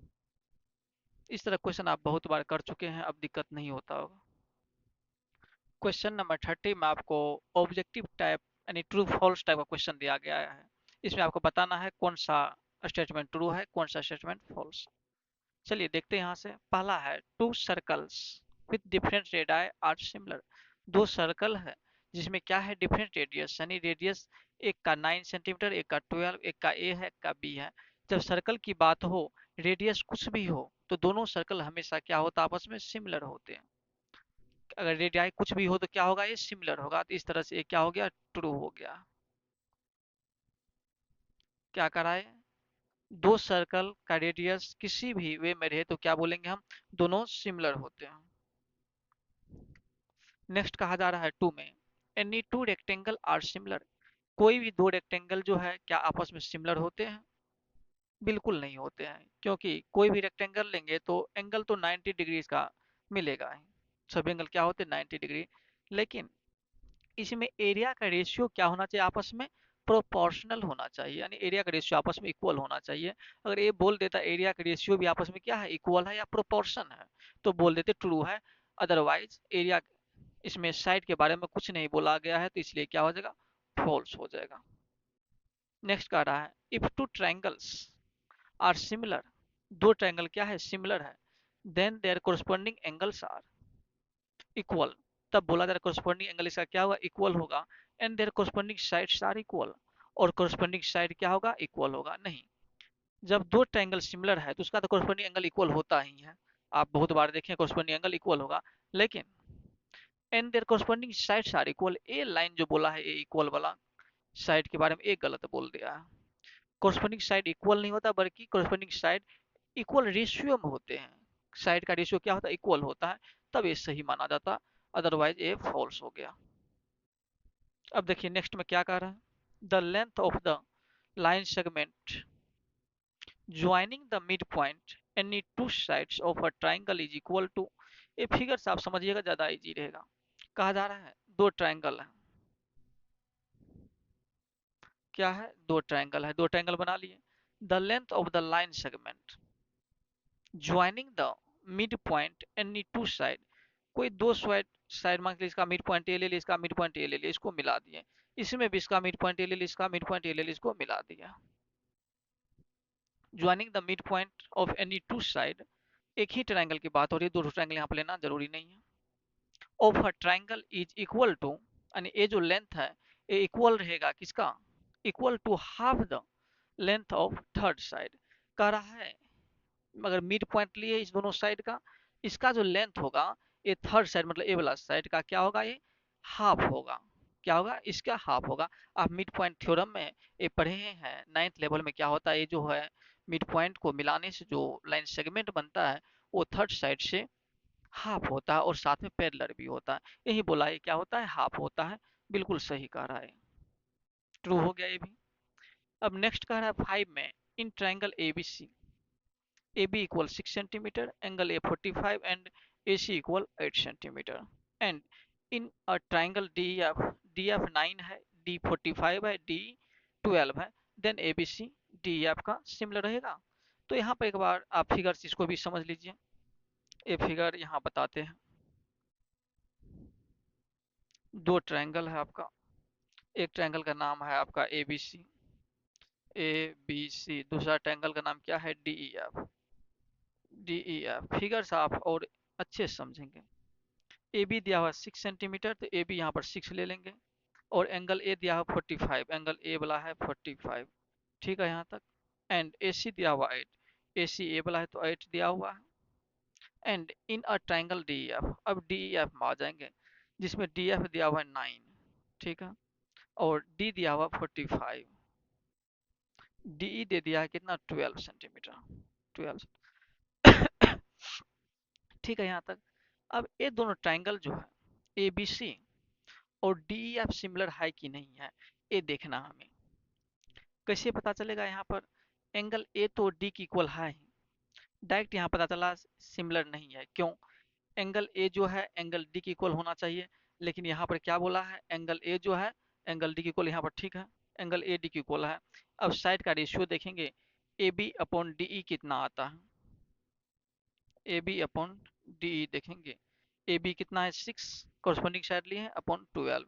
इस तरह क्वेश्चन आप बहुत बार कर चुके हैं, अब दिक्कत नहीं होता होगा। क्वेश्चन नंबर 30 में आपको ऑब्जेक्टिव टाइप यानी ट्रू फॉल्स टाइप का क्वेश्चन दिया गया है। इसमें आपको बताना है कौन सा स्टेटमेंट ट्रू है, कौन सा स्टेटमेंट फॉल्स। चलिए देखते हैं यहाँ से। पहला है two circles with different radii are similar. दो सर्कल है जिसमें क्या है डिफरेंट रेडियस, यानी रेडियस एक का 9 सेंटीमीटर, एक का 12, एक का ए है, एक का बी है। जब सर्कल की बात हो, रेडियस कुछ भी हो, तो दोनों सर्कल हमेशा क्या होता है आपस में सिमिलर होते हैं। अगर रेडियाई कुछ भी हो तो क्या होगा, ये सिमिलर होगा। तो इस तरह से ये क्या हो गया, ट्रू हो गया। क्या कराए, दो सर्कल का रेडियस किसी भी वे में रहे तो क्या बोलेंगे हम, दोनों सिमिलर होते हैं। नेक्स्ट कहा जा रहा है टू में, any two rectangle are similar. कोई भी दो रेक्टेंगल जो है क्या आपस में सिमिलर होते हैं, बिल्कुल नहीं होते हैं। क्योंकि कोई भी रेक्टेंगल लेंगे तो एंगल तो 90 डिग्री का मिलेगा ही, सभी एंगल क्या होते हैं 90 डिग्री। लेकिन इसमें एरिया का रेशियो क्या होना चाहिए आपस में, प्रोपोर्शनल होना चाहिए, यानी एरिया का रेशियो आपस में इक्वल होना चाहिए। अगर ये बोल देता एरिया का रेशियो भी आपस में क्या है इक्वल है या प्रोपोर्शन है, तो बोल देते ट्रू है। अदरवाइज एरिया, इसमें साइड के बारे में कुछ नहीं बोला गया है तो इसलिए क्या हो जाएगा, फॉल्स हो जाएगा। नेक्स्ट कह रहा है if two triangles are similar, दो ट्रायंगल क्या है सिमिलर है, then their corresponding angles are equal. तब बोला जा रहा कोरस्पोंडिंग एंगल इसका क्या होगा इक्वल होगा, and their corresponding sides are equal, और कोरस्पोंडिंग साइड क्या होगा इक्वल होगा। नहीं, जब दो ट्रायंगल सिमिलर है तो उसका तो कोरस्पोंडिंग एंगल इक्वल होता ही है, आप बहुत बार देखें कोरस्पोंडिंग एंगल इक्वल होगा। लेकिन and their corresponding sides are equal, a line जो बोला है ए इक्वल वाला साइड के बारे में एक गलत बोल दिया है। कोरस्पोंडिंग साइड इक्वल नहीं होता, बल्कि कोरस्पोंडिंग साइड इक्वल रेशियो में होते हैं। साइड का रेशियो क्या होता है, इक्वल होता है, तब ये सही माना जाता, अदरवाइज ये फॉल्स हो गया। अब देखिए नेक्स्ट में क्या कह रहा है, the length of the line segment joining the mid point any two sides of a triangle is equal to. ये फिगर से आप समझिएगा, ज्यादा इजी रहेगा। कहा जा रहा है दो ट्राइंगल है, क्या है, दो ट्राइंगल है, दो ट्राइंगल बना लिए। The length of the line segment joining the mid point any to side, कोई दो साइड साइड मान लीजिए, इसका मिड पॉइंट ए ले लिया, इसका मिड पॉइंट ए ले लिया, इसको मिला दिए। इसमें भी इसका मिड पॉइंट ए ले लिया, इसका मिड पॉइंट ए ले लिया, इसको मिला दिया। Joining the mid point of any two side, एक ही ट्राइंगल की बात हो रही है, दो ट्राइंगल यहाँ पे लेना जरूरी नहीं है। Of a triangle is equal to, यानी ये जो लेंथ है ये इक्वल रहेगा किसका, equal to half the length of third side. कह रहा है अगर मिड पॉइंट लिए इस दोनों साइड का, इसका जो लेंथ होगा ये थर्ड साइड मतलब ए वाला साइड का क्या होगा, ये हाफ होगा। क्या होगा, इसका हाफ होगा। आप मिड पॉइंट थ्योरम में ये पढ़े हैं 9th लेवल में, क्या होता है, ये जो है मिड पॉइंट को मिलाने से जो लाइन सेगमेंट बनता है वो थर्ड साइड से हाफ होता है और साथ में पैरेलल भी होता है। यही बोला है क्या होता है, हाफ होता है। बिल्कुल सही कह रहा है, ट्रू हो गया ये भी। अब नेक्स्ट कह रहा है 5 में, in triangle ABC AB equal 6 centimeter, angle A 45 and AC equal 8 centimeter. And in a triangle DF 9 है, D 45 है, D 12 है, then ABC DF का सिमिलर रहेगा। तो यहाँ पर एक बार आप फिगर इसको भी समझ लीजिए। ये फिगर यहाँ बताते हैं, दो ट्रायंगल है आपका, एक ट्रायंगल का नाम है आपका ABC, दूसरा ट्रायंगल का नाम क्या है, DEF। फिगर से आप और अच्छे से समझेंगे। ए बी दिया हुआ 6 सेंटीमीटर, तो ए बी यहाँ पर 6 ले लेंगे, और एंगल ए दिया हुआ 45, एंगल ए वाला है 45। ठीक है यहाँ तक। एंड ए सी दिया हुआ 8, ए सी ए वाला है तो 8 दिया हुआ है। And in a triangle D F, अब डी एफ में आ जाएंगे, जिसमें डी एफ दिया हुआ है 9, ठीक है, और डी दिया हुआ 45, डी ई दे दिया है कितना 12 सेंटीमीटर, 12। ठीक है यहाँ तक। अब ये दोनों ट्राइंगल जो है ए बी सी और डी एफ सिमिलर है कि नहीं है, ये देखना हमें। कैसे पता चलेगा, यहाँ पर एंगल ए तो डी की इक्वल है ही, डायरेक्ट यहाँ पता चला सिमिलर नहीं है। क्यों, एंगल ए जो है एंगल डी की इक्वल होना चाहिए, लेकिन यहाँ पर क्या बोला है, एंगल ए जो है एंगल डी की इक्वल, यहाँ पर ठीक है एंगल ए डी की इक्वल है। अब साइड का रेशियो देखेंगे, A B upon D E कितना आता है, A B upon D E देखेंगे, ए बी कितना है 6, कॉरस्पॉन्डिंग साइड लिए हैं अपॉन 12,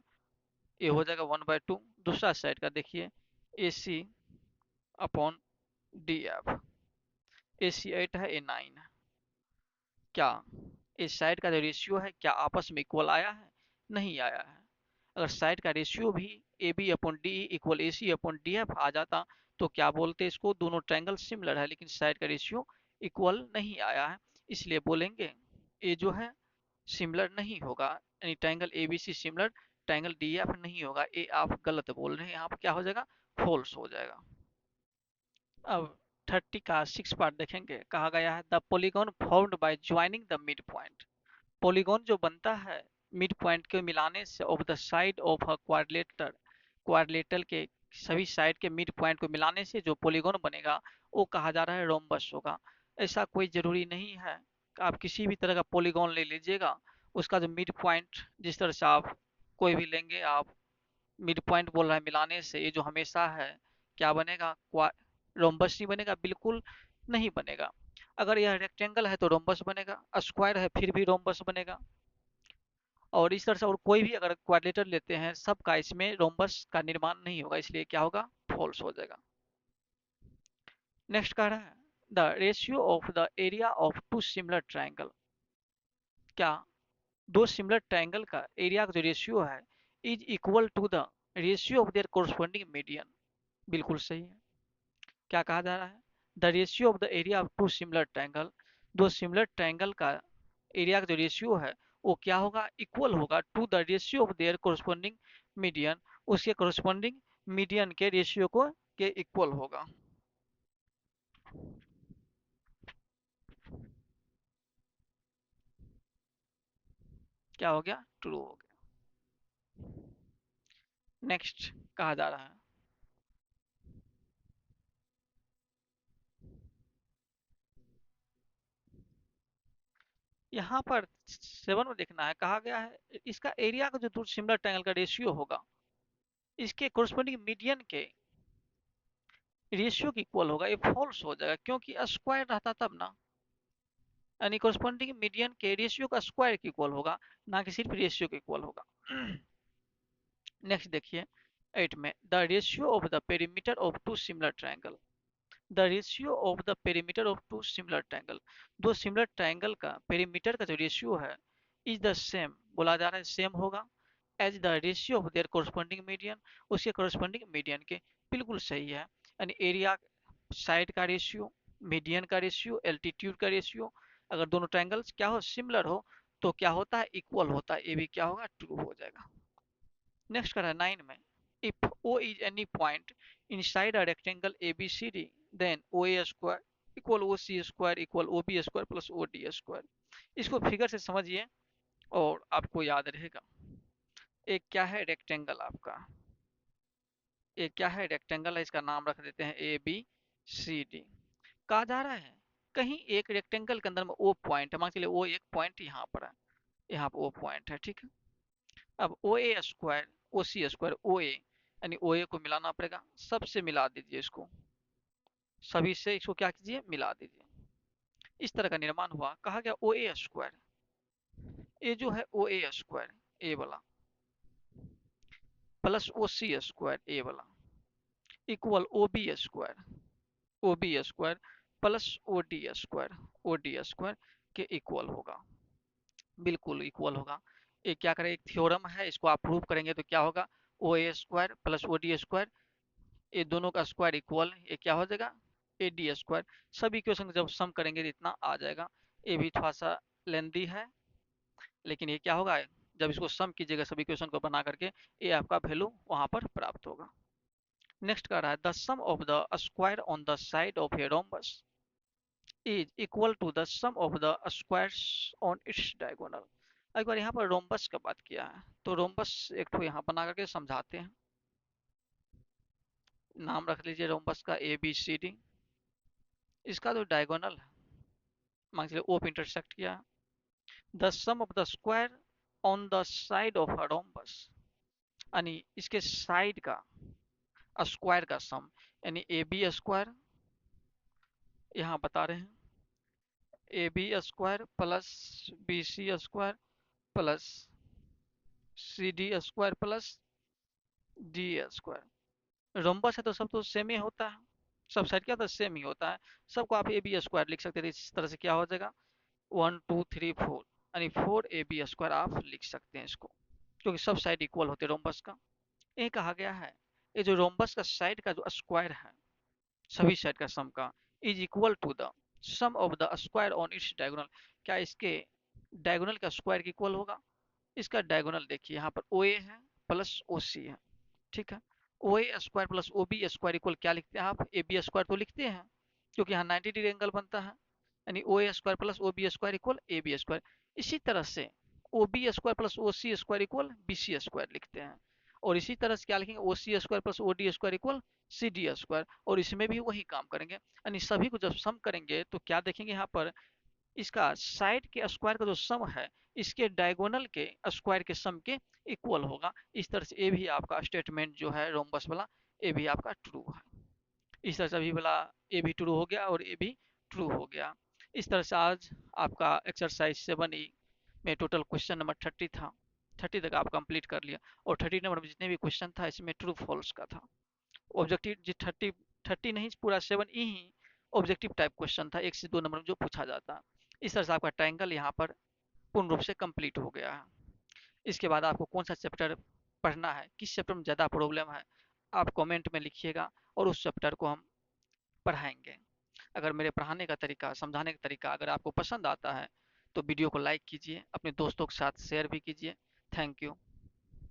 ये हो जाएगा 1/2। दूसरा साइड का देखिए, ए सी अपॉन डी एफ, ए सी 8 है, ए 9 है। क्या इस साइड का जो रेशियो है क्या आपस में इक्वल आया है, नहीं आया है। अगर साइड का रेशियो भी A B upon D equal A C upon D F आ जाता तो क्या बोलते, इसको दोनों ट्रायंगल सिमिलर है, लेकिन साइड का रेशियो इक्वल नहीं आया है, इसलिए बोलेंगे ए जो है सिमिलर नहीं होगा, यानी triangle A B C similar, triangle D F नहीं होगा। ए आप गलत बोल रहे हैं, यहाँ पर क्या हो जाएगा, फॉल्स हो जाएगा। अब 30 का 6 पार्ट देखेंगे, कहा गया है the polygon formed by joining the mid point, polygon जो बनता है मिड पॉइंट के मिलाने से of the side of a quadrilateral, quadrilateral के सभी साइड के मिड पॉइंट को मिलाने से जो पॉलीगॉन बनेगा वो कहा जा रहा है रोम्बस होगा। ऐसा कोई जरूरी नहीं है, आप किसी भी तरह का पॉलीगॉन ले लीजिएगा, उसका जो मिड पॉइंट जिस तरह से आप कोई भी लेंगे, आप मिड पॉइंट बोल रहा है मिलाने से, ये जो हमेशा है क्या बनेगा, रोम्बस नहीं बनेगा, बिल्कुल नहीं बनेगा। अगर यह रेक्टेंगल है तो रोम्बस बनेगा, स्क्वायर है फिर भी रोम्बस बनेगा, और इस तरह से और कोई भी अगर क्वाड्रिलेटरल लेते हैं सबका इसमें रोम्बस का निर्माण नहीं होगा, इसलिए क्या होगा, फॉल्स हो जाएगा। नेक्स्ट कह रहा है the ratio of the area of two similar triangle, क्या दो सिमिलर ट्राइंगल का एरिया का जो रेशियो है is equal to the ratio of their corresponding median, बिल्कुल सही है। क्या कहा जा रहा है, the ratio of the area of two similar triangle, दो सिमिलर ट्राइंगल का एरिया का जो रेशियो है वो क्या होगा, इक्वल होगा to the ratio of their corresponding median, उसके कोरस्पॉन्डिंग मीडियन के रेशियो को के इक्वल होगा। क्या हो गया, ट्रू हो गया। नेक्स्ट कहा जा रहा है, यहाँ पर 7 में देखना है, कहा गया है इसका एरिया का जो दो सिमिलर ट्रायंगल का रेशियो होगा, इसके कोरस्पोंडिंग मीडियन के रेशियो की इक्वल होगा। ये फॉल्स हो जाएगा क्योंकि स्क्वायर रहता तब ना, यानी कोरस्पोंडिंग मीडियन के रेशियो का स्क्वायर की इक्वल होगा, ना कि सिर्फ रेशियो के इक्वल होगा। नेक्स्ट देखिए 8 में, the ratio of the perimeter of two similar triangle, the ratio of the perimeter of two similar triangle, दो सिमिलर ट्रायंगल का पेरीमीटर का जो रेशियो है इज द सेम, बोला जा रहा है सेम होगा, as the ratio of there corresponding median, उसके कोरस्पोंडिंग मीडियन के, बिल्कुल सही है। यानी एरिया साइड का रेशियो, मीडियन का रेशियो, एल्टीट्यूड का रेशियो, अगर दोनों ट्रायंगल्स क्या हो, सिमिलर हो, तो क्या होता है, इक्वल होता है, ये भी क्या होगा, ट्रू हो जाएगा। नेक्स्ट करा है 9 में, if O is any point inside a rectangle ABCD then OA square equal OC square equal OB square plus OD square. इसको फिगर से समझिए और आपको याद रहेगा। एक क्या है, रेक्टेंगल आपका, एक क्या है, रेक्टेंगल है, इसका नाम रख देते हैं ABCD। कहा जा रहा है कहीं एक रेक्टेंगल के अंदर में O पॉइंट है, मान चलिए O एक पॉइंट यहाँ पर है, यहाँ पर O पॉइंट है, ठीक है। अब ओ A square O C square ओ ए, यानी ओ ए को मिलाना पड़ेगा, सबसे मिला दीजिए इसको, सभी से इसको क्या कीजिए, मिला दीजिए। इस तरह का निर्माण हुआ, कहा गया ओ ए स्क्वायर, ये जो है ओ ए स्क्वायर ए वाला plus O C square A वाला equal O B square, O B square plus O D square, O D square के इक्वल होगा, बिल्कुल इक्वल होगा। ये क्या करें, एक थ्योरम है, इसको आप प्रूव करेंगे तो क्या होगा, O A square plus O D square, ये दोनों का स्क्वायर इक्वल, ये क्या हो जाएगा, ए डी स्क्वायर। सब इक्वेशन जब सम करेंगे तो इतना आ जाएगा। ये भी थोड़ा सा लेंदी है, लेकिन ये क्या होगा, जब इसको सम कीजिएगा सब इक्वेशन को बना करके, ये आपका वैल्यू वहां पर प्राप्त होगा। नेक्स्ट कह रहा है, the sum of the square on the side of a rhombus is equal to the sum of the squares on its diagonal. एक बार यहाँ पर रोम्बस का बात किया है, तो रोम्बस एक तो यहाँ बना करके समझाते हैं। नाम रख लीजिए रोम्बस का ABCD, इसका जो डायगोनल है, मान लीजिए O पे इंटरसेक्ट किया, the sum of the square on the side of a rhombus, यानी इसके साइड का स्क्वायर का सम, यानी ए बी स्क्वायर, यहाँ बता रहे हैं A B square plus B C square plus C D square plus D square. Rhombus है तो सब तो सेम ही होता है, सब साइड क्या होता है, सेम ही होता है, सबको आप ए बी स्क्वायर लिख सकते थे। इस तरह से क्या हो जाएगा, 1 2 3 4, यानी 4AB स्क्वायर आप लिख सकते हैं इसको, क्योंकि सब साइड इक्वल होते हैं रोम्बस का। ये कहा गया है, ये जो रोम्बस का साइड का जो स्क्वायर है, सभी साइड का सम का, is equal to the sum of the square on its diagonal, क्या इसके डायगोनल का स्क्वायर इक्वल होगा। इसका डायगोनल देखिए, यहाँ पर ओ ए है प्लस ओ सी है, ठीक है। O A square plus O B square equal क्या लिखते हैं आप, ए बी स्क्वायर तो लिखते हैं, क्योंकि यहाँ 90 डिग्री एंगल बनता है, यानी O A square plus O B square equal A B square. इसी तरह से O B square plus O C square equal B C square लिखते हैं, और इसी तरह से क्या लिखेंगे, O C square plus O D square equal C D square, और इसमें भी वही काम करेंगे। यानी सभी को जब सम करेंगे तो क्या देखेंगे, यहाँ पर इसका साइड के स्क्वायर का जो सम है, इसके डायगोनल के स्क्वायर के सम के इक्वल होगा। इस तरह से ये भी आपका स्टेटमेंट जो है रोम्बस वाला, ये भी आपका ट्रू है। इस तरह से अभी वाला ए भी ट्रू हो गया और ए भी ट्रू हो गया। इस तरह से आज आपका एक्सरसाइज 7E में टोटल क्वेश्चन नंबर 30 था, 30 तक आप कंप्लीट कर लिया, और 30 नंबर में जितने भी क्वेश्चन था इसमें ट्रू फॉल्स का था। ऑब्जेक्टिव जी 30 नहीं, पूरा 7E ही ऑब्जेक्टिव टाइप क्वेश्चन था, 1 से 2 नंबर में जो पूछा जाता। इस तरह से आपका ट्रायंगल यहाँ पर पूर्ण रूप से कंप्लीट हो गया है। इसके बाद आपको कौन सा चैप्टर पढ़ना है, किस चैप्टर में ज़्यादा प्रॉब्लम है, आप कमेंट में लिखिएगा और उस चैप्टर को हम पढ़ाएंगे। अगर मेरे पढ़ाने का तरीका, समझाने का तरीका अगर आपको पसंद आता है तो वीडियो को लाइक कीजिए, अपने दोस्तों के साथ शेयर भी कीजिए। Thank you.